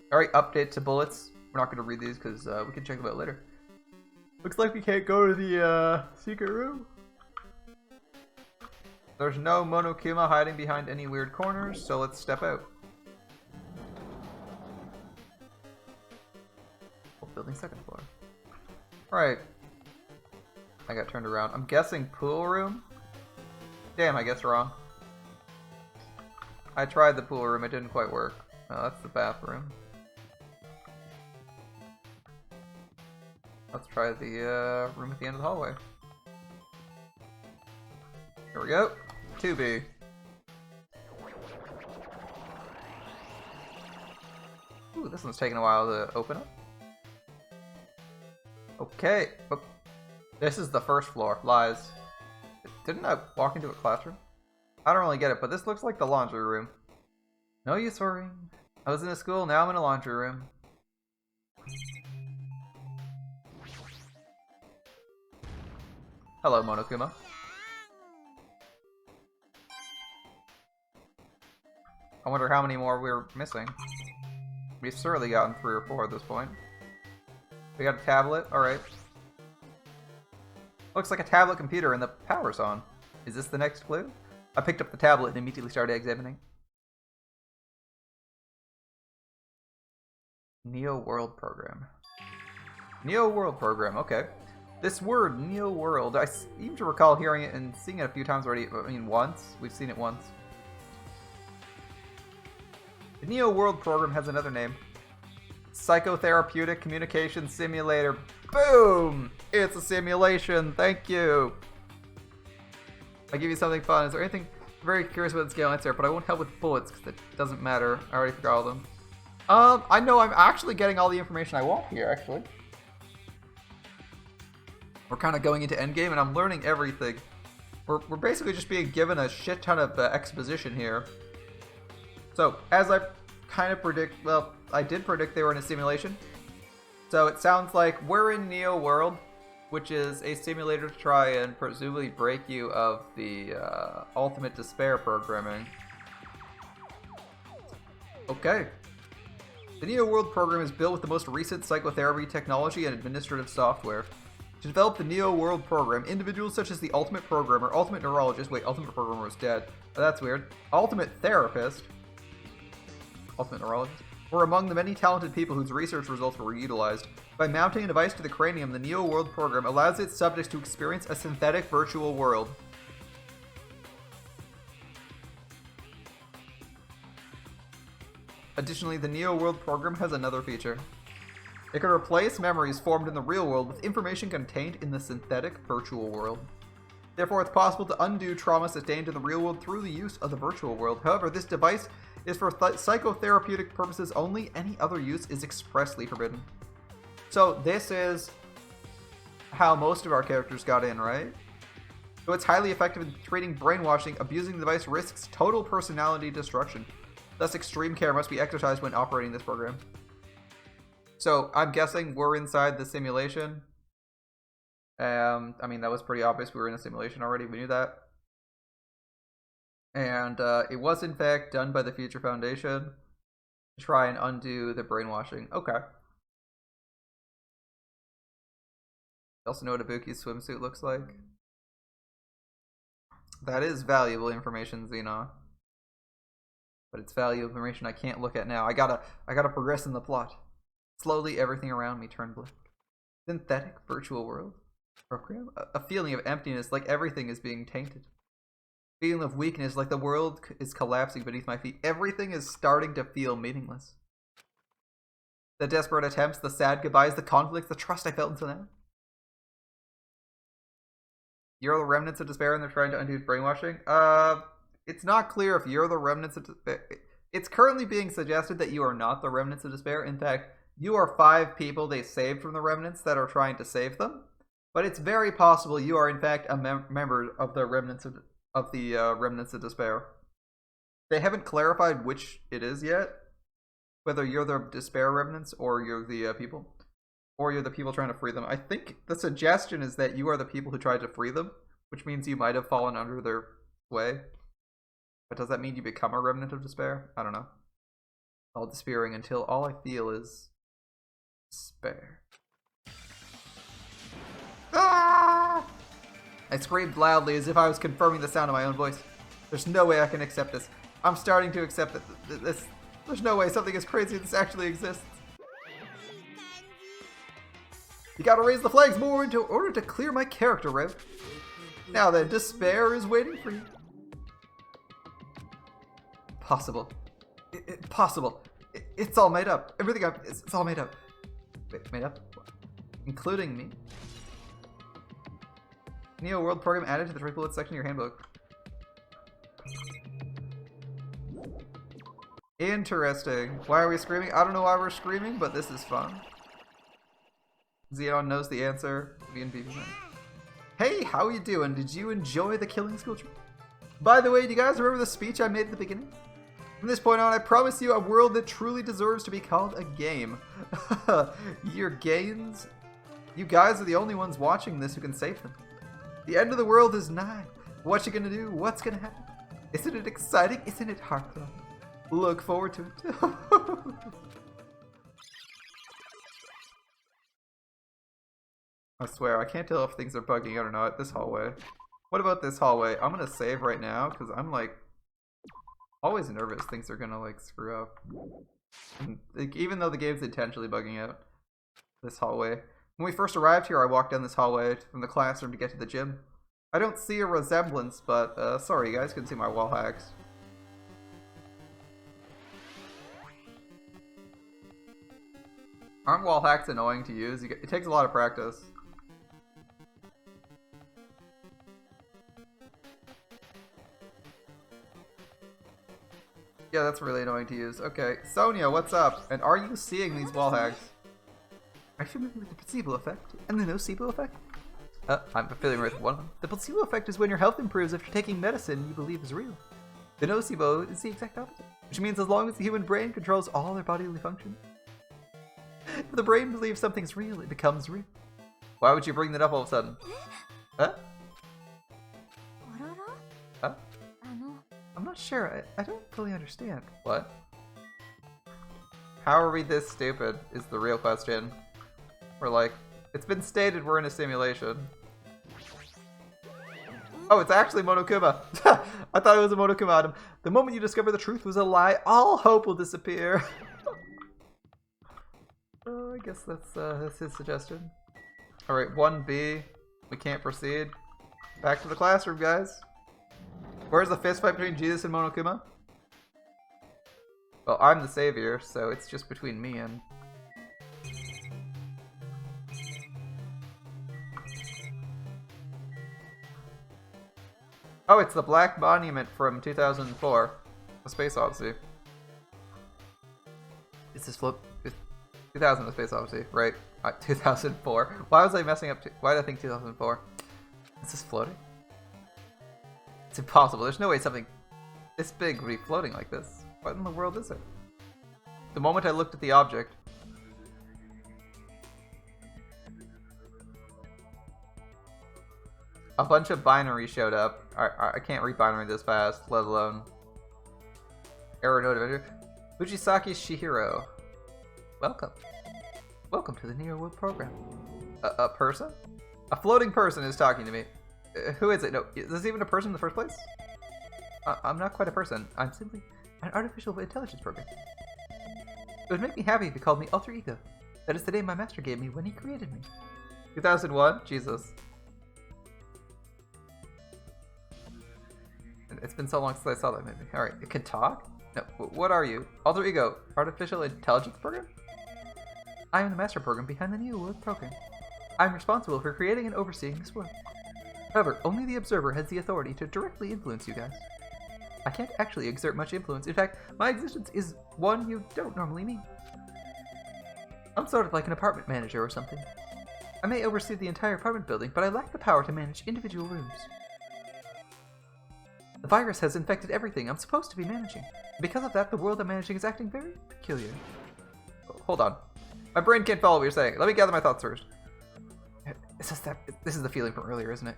Alright, update to bullets. We're not going to read these because we can check them out later. Looks like we can't go to the secret room. There's no Monokuma hiding behind any weird corners, so let's step out. Oh, building 2nd floor. Right. I got turned around. I'm guessing pool room? Damn, I guess wrong. I tried the pool room, it didn't quite work. Oh, that's the bathroom. Let's try the room at the end of the hallway. Here we go. 2B. Ooh, this one's taking a while to open up. Okay. Oh. This is the 1st floor. Lies. Didn't I walk into a classroom? I don't really get it, but this looks like the laundry room. No use worrying. I was in a school, now I'm in a laundry room. Hello, Monokuma. I wonder how many more we're missing. We've certainly gotten 3 or 4 at this point. We got a tablet, alright. Looks like a tablet computer and the power's on. Is this the next clue? I picked up the tablet and immediately started examining. Neo World Program. Neo World Program, okay. This word, Neo World, I seem to recall hearing it and seeing it a few times already. I mean, once. We've seen it once. The Neo World Program has another name. Psychotherapeutic Communication Simulator. Boom! It's a simulation. Thank you. I give you something fun. Is there anything? I'm very curious about the scale answer, but I won't help with bullets because it doesn't matter. I already forgot all of them. I know I'm actually getting all the information I want here, actually. We're kind of going into endgame, and I'm learning everything. We're basically just being given a shit ton of exposition here. So, as I kind of predict, well, I did predict they were in a simulation. So it sounds like we're in Neo World. which is a simulator to try and presumably break you of the ultimate despair programming. Okay. The Neo World program is built with the most recent psychotherapy technology and administrative software. To develop the Neo World program, individuals such as the Ultimate Programmer, Ultimate Neurologist, wait, Ultimate Programmer was dead. Oh, that's weird. Ultimate Therapist, Ultimate Neurologist, were among the many talented people whose research results were utilized. By mounting a device to the cranium, the Neo World program allows its subjects to experience a synthetic virtual world. Additionally, the Neo World program has another feature. It can replace memories formed in the real world with information contained in the synthetic virtual world. Therefore, it's possible to undo trauma sustained in the real world through the use of the virtual world. However, this device is for psychotherapeutic purposes only. Any other use is expressly forbidden. So this is how most of our characters got in, right? So it's highly effective in treating brainwashing. Abusing the device risks total personality destruction. Thus, extreme care must be exercised when operating this program. So I'm guessing we're inside the simulation. I mean, that was pretty obvious. We were in a simulation already. We knew that. And it was, in fact, done by the Future Foundation to try and undo the brainwashing. Okay. You also know what Ibuki's swimsuit looks like. That is valuable information, Xenon. But it's valuable information I can't look at now. I gotta progress in the plot. Slowly, everything around me turned black. Synthetic virtual world program. A feeling of emptiness, like everything is being tainted. Feeling of weakness, like the world is collapsing beneath my feet. Everything is starting to feel meaningless. The desperate attempts, the sad goodbyes, the conflicts, the trust I felt until now. You're the remnants of despair and they're trying to undo brainwashing? It's not clear if you're the remnants of despair. It's currently being suggested that you are not the remnants of despair. In fact, you are 5 people they saved from the remnants that are trying to save them. But it's very possible you are in fact a member of the remnants of remnants of despair. They haven't clarified which it is yet. Whether you're the despair remnants or you're the people. Or you're the people trying to free them. I think the suggestion is that you are the people who tried to free them, which means you might have fallen under their sway. But does that mean you become a remnant of despair? I don't know. All despairing until all I feel is despair. Ah! I screamed loudly as if I was confirming the sound of my own voice. There's no way I can accept this. I'm starting to accept this. There's no way something as crazy as this actually exists. You gotta raise the flags more in order to clear my character, Rev. Now then, despair is waiting for you. Possible. Possible. It's all made up. Everything it's all made up. Wait, made up? Including me? Neo World program added to the 3 bullet section of your handbook. Interesting. Why are we screaming? I don't know why we're screaming, but this is fun. Xenon knows the answer. Hey, how you doing? Did you enjoy the killing school trip? By the way, do you guys remember the speech I made at the beginning? From this point on, I promise you a world that truly deserves to be called a game. Your gains? You guys are the only ones watching this who can save them. The end of the world is nigh. What you gonna do? What's gonna happen? Isn't it exciting? Isn't it heartfelt? Look forward to it. I swear, I can't tell if things are bugging out or not. This hallway. What about this hallway? I'm gonna save right now because I'm like always nervous things are gonna like screw up. And, like, even though the game's intentionally bugging out. This hallway. When we first arrived here, I walked down this hallway from the classroom to get to the gym. I don't see a resemblance, but sorry, you guys can see my wall hacks. Aren't wall hacks annoying to use? It takes a lot of practice. Yeah, that's really annoying to use. Okay, Sonia, what's up? And are you seeing these wall hacks? Are you familiar with the placebo effect and the nocebo effect? I'm familiar with one of them. The placebo effect is when your health improves after taking medicine you believe is real. The nocebo is the exact opposite, which means as long as the human brain controls all their bodily functions, if the brain believes something's real, it becomes real. Why would you bring that up all of a sudden? Huh? Huh? I'm not sure. I don't fully understand. What? How are we this stupid is the real question. We're like, it's been stated we're in a simulation. Oh, it's actually Monokuma. I thought it was a Monokuma item. The moment you discover the truth was a lie, all hope will disappear. I guess that's his suggestion. Alright, 1B. We can't proceed. Back to the classroom, guys. Where's the fist fight between Jesus and Monokuma? Well, I'm the savior, so it's just between me and... Oh, it's the Black Monument from 2004. A Space Odyssey. Is this flip? 2000 A Space Odyssey, right? 2004. Why was I messing up? Why did I think 2004? Is this floating? It's impossible. There's no way something this big would be floating like this. What in the world is it? The moment I looked at the object... A bunch of binary showed up. I can't read binary this fast, let alone... Error note. Fujisaki Shihiro. Welcome. Welcome to the Neo World program. A person? A floating person is talking to me. Who is it? No, is this even a person in the first place? I'm not quite a person. I'm simply an artificial intelligence program. It would make me happy if you called me Alter Ego. That is the name my master gave me when he created me. 2001? Jesus. It's been so long since I saw that movie. Alright, it can talk? No, what are you? Alter Ego, artificial intelligence program? I am the master program behind the Neo World program. I am responsible for creating and overseeing this world. However, only the observer has the authority to directly influence you guys. I can't actually exert much influence. In fact, my existence is one you don't normally meet. I'm sort of like an apartment manager or something. I may oversee the entire apartment building, but I lack the power to manage individual rooms. The virus has infected everything I'm supposed to be managing. Because of that, the world I'm managing is acting very peculiar. Hold on. My brain can't follow what you're saying. Let me gather my thoughts first. This is the feeling from earlier, isn't it?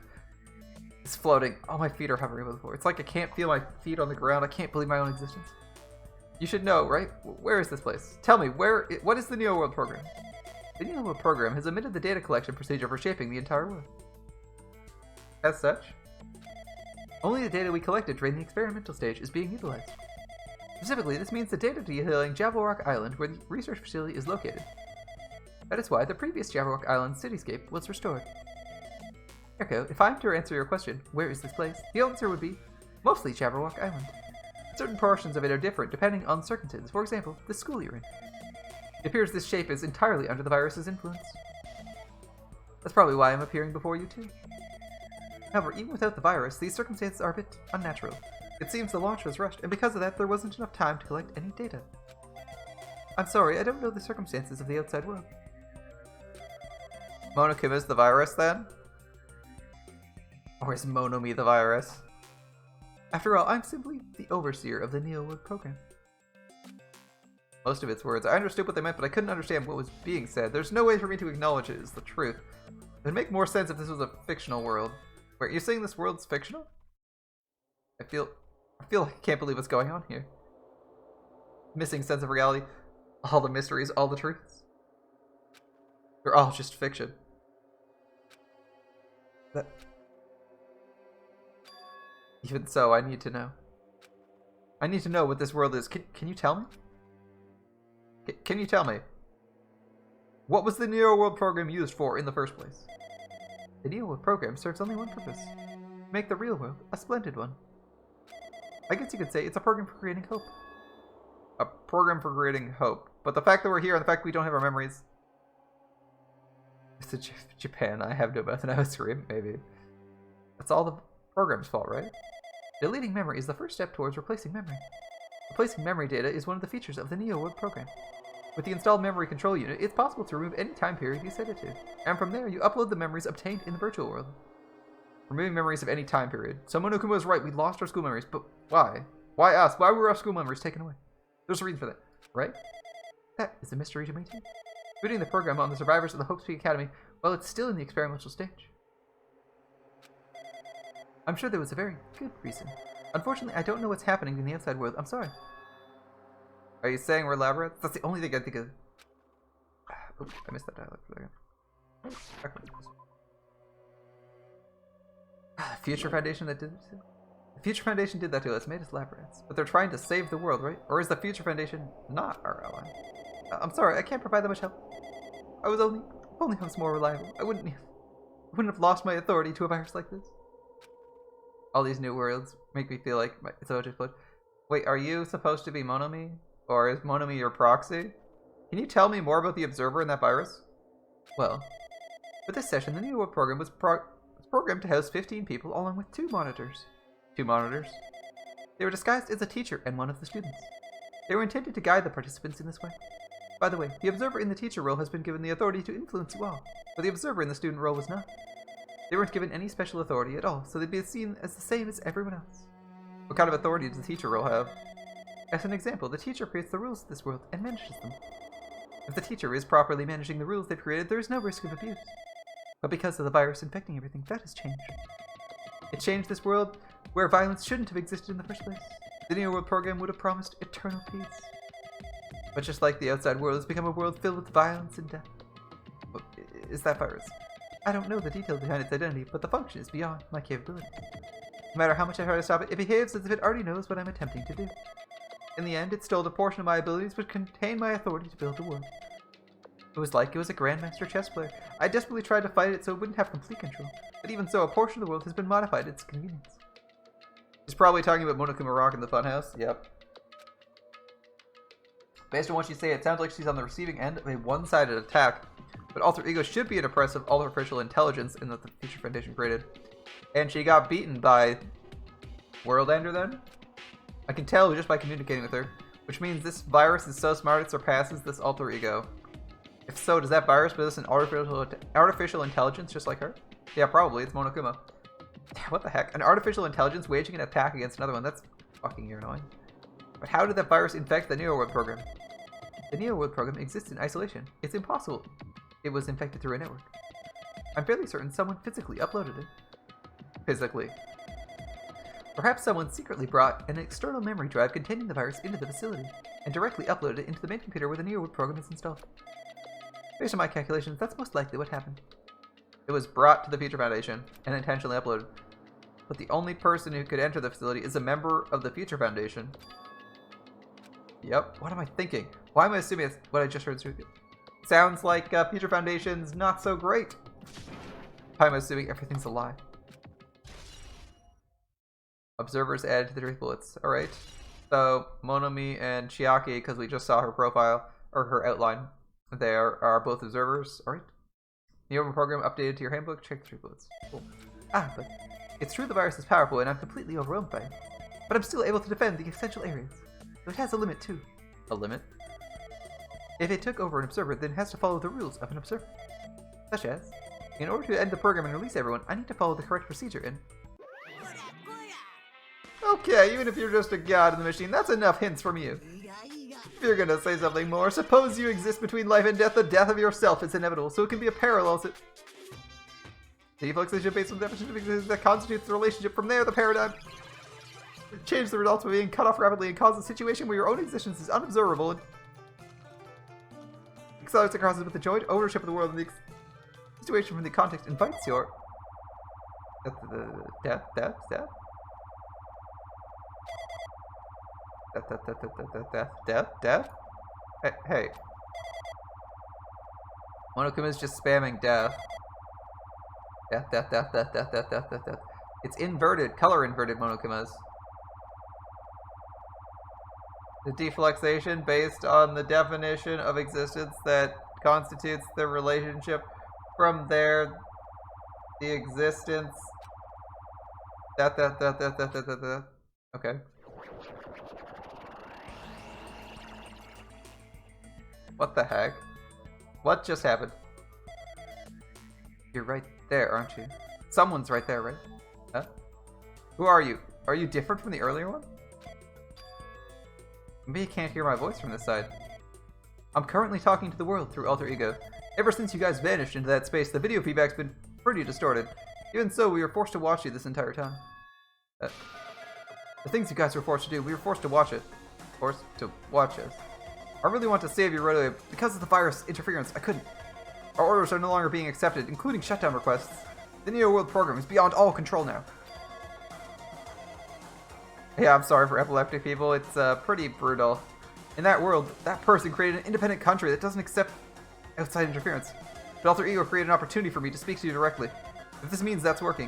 It's floating. All my feet are hovering over the floor. It's like I can't feel my feet on the ground. I can't believe my own existence. You should know, right? Where is this place? Tell me, what is the Neo World program? The Neo World program has omitted the data collection procedure for shaping the entire world. As such, only the data we collected during the experimental stage is being utilized. Specifically, this means the data detailing Java Rock Island, where the research facility is located. That is why the previous Java Rock Island cityscape was restored. Echo, if I'm to answer your question, where is this place? The answer would be, mostly Java Rock Island. Certain portions of it are different depending on circumstances. For example, the school you're in. It appears this shape is entirely under the virus's influence. That's probably why I'm appearing before you too. However, even without the virus, these circumstances are a bit unnatural. It seems the launch was rushed, and because of that, there wasn't enough time to collect any data. I'm sorry, I don't know the circumstances of the outside world. Monokuma's the virus, then? Or is Monomi the virus? After all, I'm simply the overseer of the Neo World program. Most of its words, I understood what they meant, but I couldn't understand what was being said. There's no way for me to acknowledge it as the truth. It would make more sense if this was a fictional world. Wait, you're saying this world's fictional? I feel like I can't believe what's going on here. Missing sense of reality. All the mysteries, all the truths. They're all just fiction. That... Even so, I need to know. I need to know what this world is. Can you tell me? Can you tell me? What was the Neo World program used for in the first place? The Neo World program serves only one purpose. Make the real world a splendid one. I guess you could say it's a program for creating hope. A program for creating hope. But the fact that we're here and the fact we don't have our memories... It's Japan. I have no mouth and I have a scream, maybe. That's all the program's fault, right? Deleting memory is the first step towards replacing memory. Replacing memory data is one of the features of the Neo World program. With the installed memory control unit, it's possible to remove any time period you set it to. And from there, you upload the memories obtained in the virtual world. Removing memories of any time period. So Monokuma was right, we lost our school memories, but why? Why us? Why were our school memories taken away? There's a reason for that, right? That is a mystery to me too. Putting the program on the survivors of the Hope Peak Academy Well, it's still in the experimental stage. I'm sure there was a very good reason. Unfortunately, I don't know what's happening in the outside world. I'm sorry. Are you saying we're labyrinths? That's the only thing I think of. Oops, I missed that dialogue for a second. Future Foundation that did it? The Future Foundation did that to us, made us labyrinths. But they're trying to save the world, right? Or is the Future Foundation not our ally? I'm sorry, I can't provide that much help. If only I was more reliable. I wouldn't have lost my authority to a virus like this. All these new worlds make me feel like it's about to explode. Wait, are you supposed to be Monomi? Or is Monomi your proxy? Can you tell me more about the Observer and that virus? Well, for this session, the New World program was programmed to house 15 people along with 2 monitors. 2 monitors? They were disguised as a teacher and one of the students. They were intended to guide the participants in this way. By the way, the Observer in the teacher role has been given the authority to influence you all, but the Observer in the student role was not. They weren't given any special authority at all, so they'd be seen as the same as everyone else. What kind of authority does the teacher role have? As an example, the teacher creates the rules of this world and manages them. If the teacher is properly managing the rules they've created, there is no risk of abuse. But because of the virus infecting everything, that has changed. It changed this world where violence shouldn't have existed in the first place. The New World program would have promised eternal peace. But just like the outside world has become a world filled with violence and death. What is that virus? I don't know the details behind its identity, but the function is beyond my capability. No matter how much I try to stop it, it behaves as if it already knows what I'm attempting to do. In the end, it stole a portion of my abilities which contained my authority to build the world. It was like it was a grandmaster chess player. I desperately tried to fight it so it wouldn't have complete control, but even so, a portion of the world has been modified at its convenience. He's probably talking about Monokuma Rock in the Funhouse. Yep. Based on what you say, it sounds like she's on the receiving end of a one-sided attack, but Alter Ego should be an oppressive artificial intelligence in that the Future Foundation created. And she got beaten by World Ender then? I can tell just by communicating with her, which means this virus is so smart it surpasses this Alter Ego. If so, does that virus possess an artificial intelligence just like her? Yeah, probably. It's Monokuma. What the heck? An artificial intelligence waging an attack against another one? That's fucking annoying. But how did that virus infect the Neo World program? The Neo World program exists in isolation. It's impossible. It was infected through a network. I'm fairly certain someone physically uploaded it. Physically. Perhaps someone secretly brought an external memory drive containing the virus into the facility and directly uploaded it into the main computer where the Neo World program is installed. Based on my calculations, that's most likely what happened. It was brought to the Future Foundation and intentionally uploaded. But the only person who could enter the facility is a member of the Future Foundation. Yep, what am I thinking? Why am I assuming it's what I just heard? Sounds like Future Foundation's not so great. Why am I assuming everything's a lie? Observers added to the Drake bullets. Alright. So, Monomi and Chiaki, because we just saw her profile, or her outline, they are both observers. Alright. The open program updated to your handbook. Check the 3 bullets. Cool. But it's true the virus is powerful and I'm completely overwhelmed by it. But I'm still able to defend the essential areas. So it has a limit too. A limit? If it took over an observer, then it has to follow the rules of an observer. Such as, in order to end the program and release everyone, I need to follow the correct procedure and... Okay, even if you're just a god in the machine, that's enough hints from you. If you're gonna say something more, suppose you exist between life and death. The death of yourself is inevitable, so it can be a parallel. The fluxation based on the definition that constitutes the relationship. From there, the paradigm change the results by being cut off rapidly and cause a situation where your own existence is unobservable and accelerates the crosses with the joint ownership of the world. And the situation from the context invites your death. Hey. Monokuma is just spamming death. Death. It's inverted, color inverted Monokumas. The defluxation based on the definition of existence that constitutes the relationship. From there, the existence. Okay. What the heck? What just happened? You're right there, aren't you? Someone's right there, right? Huh? Who are you? Are you different from the earlier one? Maybe you can't hear my voice from this side. I'm currently talking to the world through Alter Ego. Ever since you guys vanished into that space, the video feedback's been pretty distorted. Even so, we were forced to watch you this entire time. The things you guys were forced to do, we were forced to watch it. Forced to watch us. I really want to save you right away. Because of the virus interference, I couldn't. Our orders are no longer being accepted, including shutdown requests. The Neo World program is beyond all control now. Yeah, I'm sorry for epileptic people. It's pretty brutal. In that world, that person created an independent country that doesn't accept outside interference. But Alter Ego created an opportunity for me to speak to you directly. If this means that's working,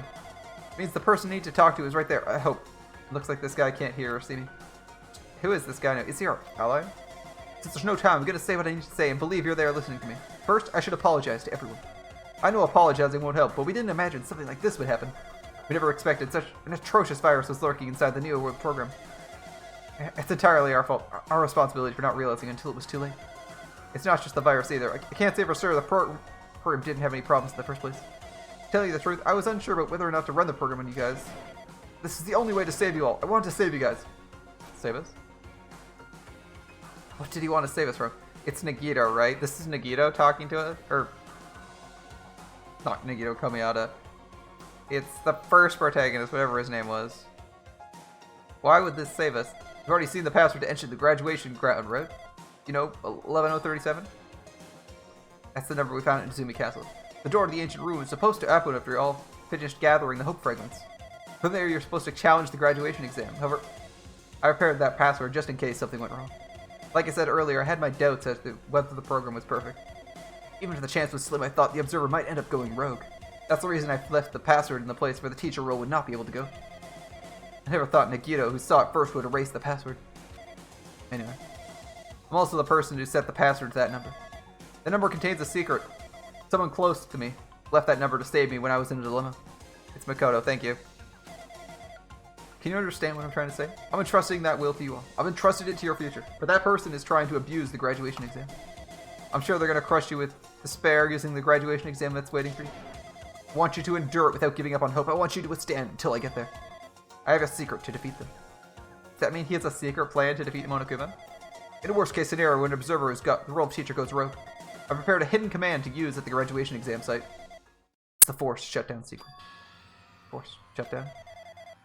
it means the person I need to talk to is right there, I hope. It looks like this guy can't hear or see me. Who is this guy now? Is he our ally? Since there's no time, I'm gonna say what I need to say and believe you're there listening to me. First, I should apologize to everyone. I know apologizing won't help, but we didn't imagine something like this would happen. We never expected such an atrocious virus was lurking inside the Neo World program. It's entirely our fault, our responsibility for not realizing until it was too late. It's not just the virus either. I can't say for sure the program didn't have any problems in the first place. To tell you the truth, I was unsure about whether or not to run the program on you guys. This is the only way to save you all. I want to save you guys. Save us? What did he want to save us from? It's Nagito, right? This is Nagito talking to us? Or... not Nagito Komiata. It's the first protagonist, whatever his name was. Why would this save us? We've already seen the password to enter the graduation ground, right? You know, 11037? That's the number we found in Izumi Castle. The door to the ancient room is supposed to open after you're all finished gathering the hope fragments. From there, you're supposed to challenge the graduation exam. However, I prepared that password just in case something went wrong. Like I said earlier, I had my doubts as to whether the program was perfect. Even if the chance was slim, I thought the observer might end up going rogue. That's the reason I left the password in the place where the teacher role would not be able to go. I never thought Nagito, who saw it first, would erase the password. Anyway. I'm also the person who set the password to that number. The number contains a secret. Someone close to me left that number to save me when I was in a dilemma. It's Makoto, thank you. Can you understand what I'm trying to say? I'm entrusting that will to you all. I've entrusted it to your future. But that person is trying to abuse the graduation exam. I'm sure they're going to crush you with despair using the graduation exam that's waiting for you. I want you to endure it without giving up on hope. I want you to withstand until I get there. I have a secret to defeat them. Does that mean he has a secret plan to defeat Monokuma? In a worst case scenario, when an observer who's got the role of teacher goes rogue, I've prepared a hidden command to use at the graduation exam site. It's the forced shutdown sequence. Forced shutdown?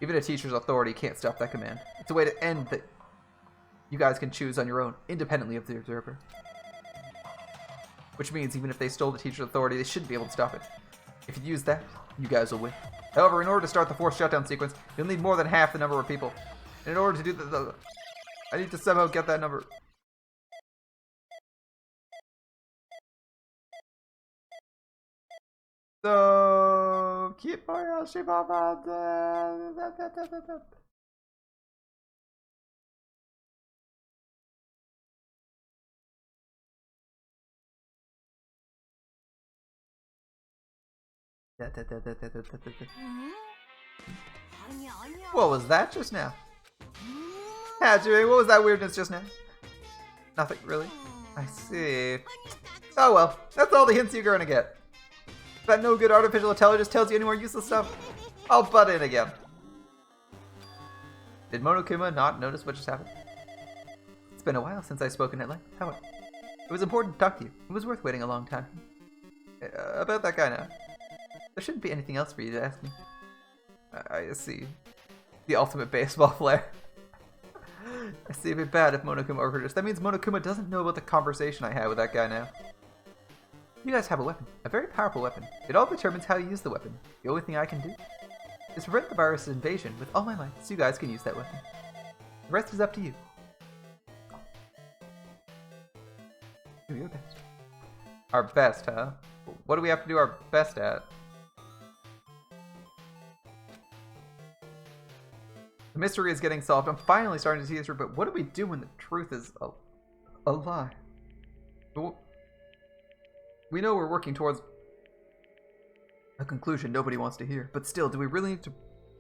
Even a teacher's authority can't stop that command. It's a way to end that you guys can choose on your own, independently of the observer. Which means even if they stole the teacher's authority, they shouldn't be able to stop it. If you use that, you guys will win. However, in order to start the forced shutdown sequence, you'll need more than half the number of people. And in order to do I need to somehow get that number. So keep What was that just now? Hajime, what was that weirdness just now? Nothing, really? I see. Oh well, that's all the hints you're gonna get. If that no good artificial intelligence tells you any more useless stuff, I'll butt in again. Did Monokuma not notice what just happened? It's been a while since I've spoken at length. However, it was important to talk to you. It was worth waiting a long time. About that guy now. There shouldn't be anything else for you to ask me. I see. The ultimate baseball player. I see a bit bad if Monokuma overheard us. That means Monokuma doesn't know about the conversation I had with that guy now. You guys have a weapon. A very powerful weapon. It all determines how you use the weapon. The only thing I can do is prevent the virus' invasion with all my might, so you guys can use that weapon. The rest is up to you. Do your best. Our best, huh? What do we have to do our best at? The mystery is getting solved. I'm finally starting to see the truth, but what do we do when the truth is a lie? We know we're working towards a conclusion nobody wants to hear, but still, do we really need to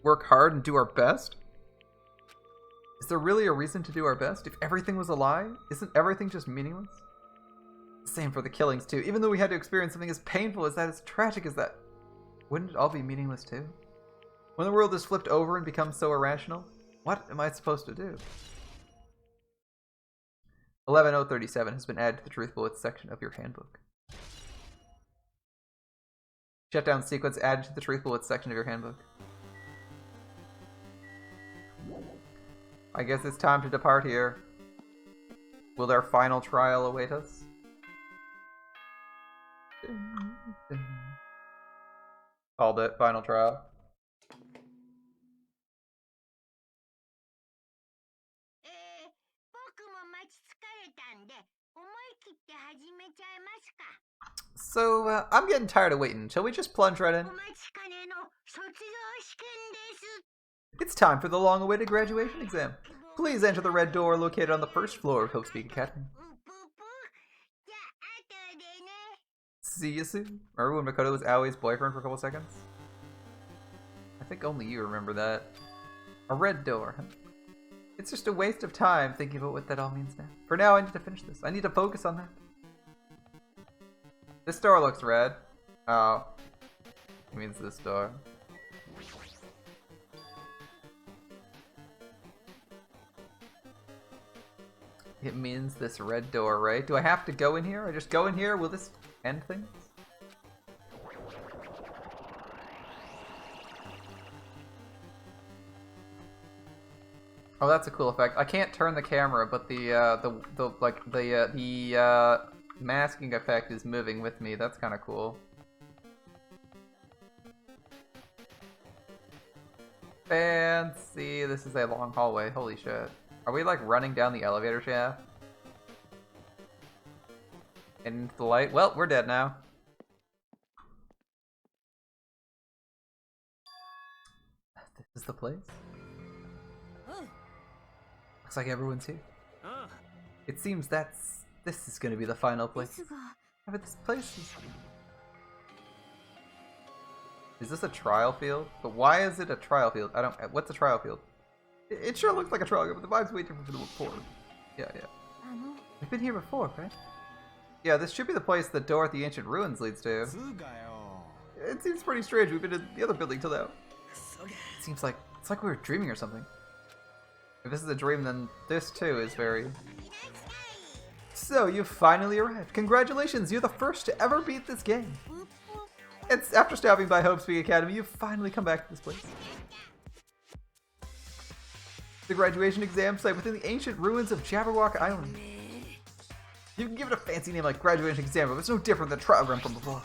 work hard and do our best? Is there really a reason to do our best? If everything was a lie, isn't everything just meaningless? Same for the killings too. Even though we had to experience something as painful as that, as tragic as that, wouldn't it all be meaningless too? When the world is flipped over and becomes so irrational, what am I supposed to do? 11037 has been added to the Truth Bullets section of your handbook. Shutdown sequence added to the Truthful Wits section of your handbook. I guess it's time to depart here. Will their final trial await us? Called it. Final trial. So, I'm getting tired of waiting. Shall we just plunge right in? It's time for the long-awaited graduation exam. Please enter the red door located on the first floor of Hope's Peak Academy. See you soon. Remember when Makoto was Aoi's boyfriend for a couple seconds? I think only you remember that. A red door, huh? It's just a waste of time thinking about what that all means now. For now, I need to finish this. I need to focus on that. This door looks red. Oh. It means this door. It means this red door, right? Do I have to go in here? I just go in here? Will this end things? Oh, that's a cool effect. I can't turn the camera, but the masking effect is moving with me. That's kind of cool. Fancy. This is a long hallway. Holy shit. Are we like running down the elevator shaft? Into the light? Well, we're dead now. This is the place? Looks like everyone's here. It seems this is gonna be the final place. But this place is this a trial field? But why is it a trial field? What's a trial field? It sure looks like a trial field, but the vibe's way different from before. Yeah. We've been here before, right? Yeah, this should be the place the door at the ancient ruins leads to. It seems pretty strange. We've been in the other building till now. It seems like it's like we were dreaming or something. If this is a dream, then this too is very... So, you finally arrived. Congratulations, you're the first to ever beat this game. It's after stopping by Hope's Peak Academy, you've finally come back to this place. The graduation exam site within the ancient ruins of Jabberwock Island. You can give it a fancy name like graduation exam, but it's no different than the trial ground from before.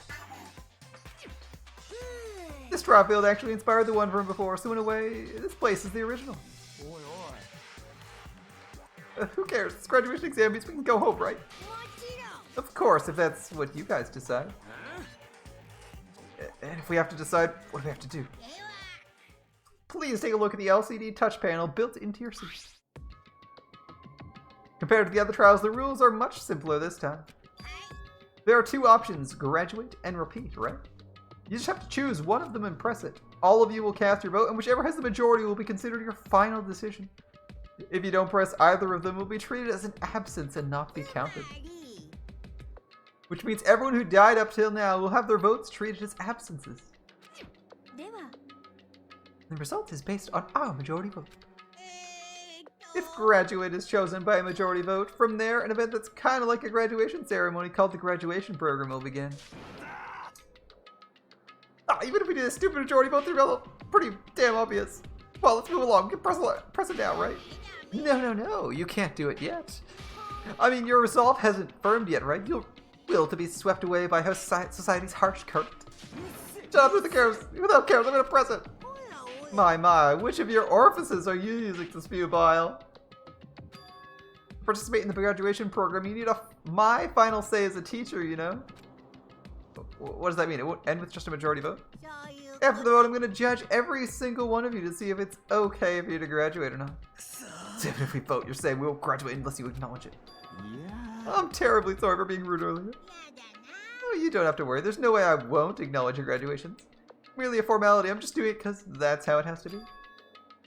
This trial field actually inspired the one from before, so in a way, this place is the original. Who cares? This graduation exam means we can go home, right? Of course, if that's what you guys decide. And if we have to decide, what do we have to do? Please take a look at the LCD touch panel built into your seat. Compared to the other trials, the rules are much simpler this time. There are two options, graduate and repeat, right? You just have to choose one of them and press it. All of you will cast your vote, and whichever has the majority will be considered your final decision. If you don't press either of them, it will be treated as an absence and not be counted. Which means everyone who died up till now will have their votes treated as absences. The result is based on our majority vote. If graduate is chosen by a majority vote, from there an event that's kind of like a graduation ceremony called the graduation program will begin. Even if we did a stupid majority vote, they're pretty damn obvious. Well, let's move along. Press it down, right? No, you can't do it yet. I mean, your resolve hasn't firmed yet, right? You'll will to be swept away by how society's harsh current. Shut up with the cameras. Without cameras, I'm gonna press it. My, which of your orifices are you using to spew bile? To participate in the graduation program, you need my final say as a teacher, you know? What does that mean? It won't end with just a majority vote? After the vote, I'm gonna judge every single one of you to see if it's okay for you to graduate or not. So if we vote, you're saying we won't graduate unless you acknowledge it. Yeah. I'm terribly sorry for being rude earlier. Oh, you don't have to worry. There's no way I won't acknowledge your graduations. Merely a formality. I'm just doing it because that's how it has to be.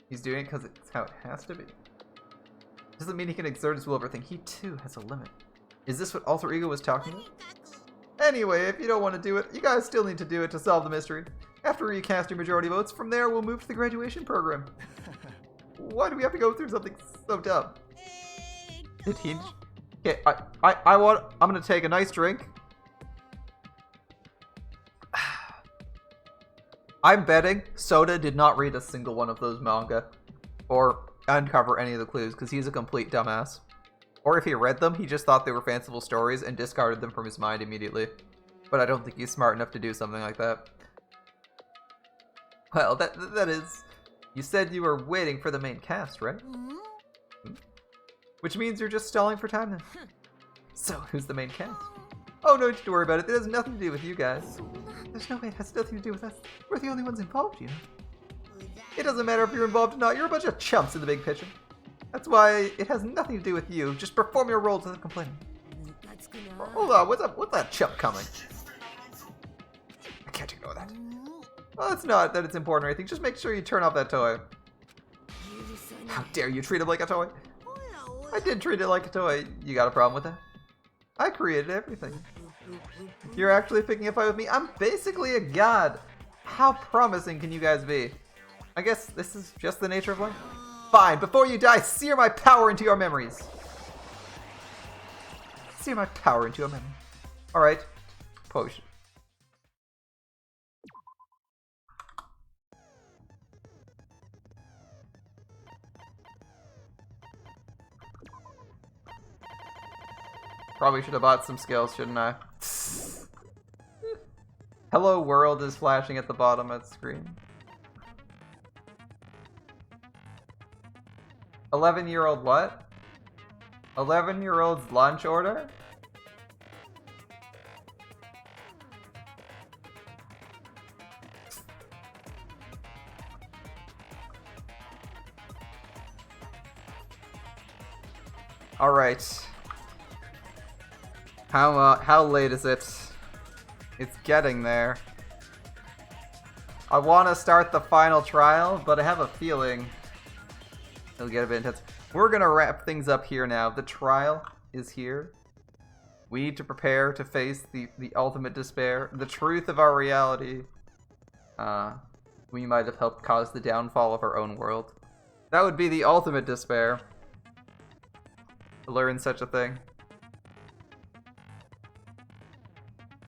He's doing it because it's how it has to be. Doesn't mean he can exert his will over everything. He too has a limit. Is this what Alter Ego was talking about? Anyway, if you don't want to do it, you guys still need to do it to solve the mystery. After you cast your majority votes, from there we'll move to the graduation program. Why do we have to go through something so dumb? Did he? Okay, I'm gonna take a nice drink. I'm betting Soda did not read a single one of those manga or uncover any of the clues because he's a complete dumbass. Or if he read them, he just thought they were fanciful stories and discarded them from his mind immediately. But I don't think he's smart enough to do something like that. Well, that is... You said you were waiting for the main cast, right? Which means you're just stalling for time then. So, who's the main cast? Oh, no need to worry about it. It has nothing to do with you guys. There's no way it has nothing to do with us. We're the only ones involved, you know. It doesn't matter if you're involved or not. You're a bunch of chumps in the big picture. That's why it has nothing to do with you. Just perform your roles without complaining. Hold on, what's that chump coming? I can't ignore that. Well, it's not that it's important or anything. Just make sure you turn off that toy. How dare you treat him like a toy? I did treat it like a toy. You got a problem with that? I created everything. You're actually picking a fight with me? I'm basically a god. How promising can you guys be? I guess this is just the nature of life. Fine, before you die, sear my power into your memories. Sear my power into your memory. Alright. Potion. Probably should have bought some skills, shouldn't I? Hello world is flashing at the bottom of the screen. 11-year-old what? 11-year-old's lunch order? Alright. How late is it? It's getting there. I want to start the final trial, but I have a feeling it'll get a bit intense. We're gonna wrap things up here now. The trial is here. We need to prepare to face the ultimate despair, the truth of our reality. We might have helped cause the downfall of our own world. That would be the ultimate despair. To learn such a thing.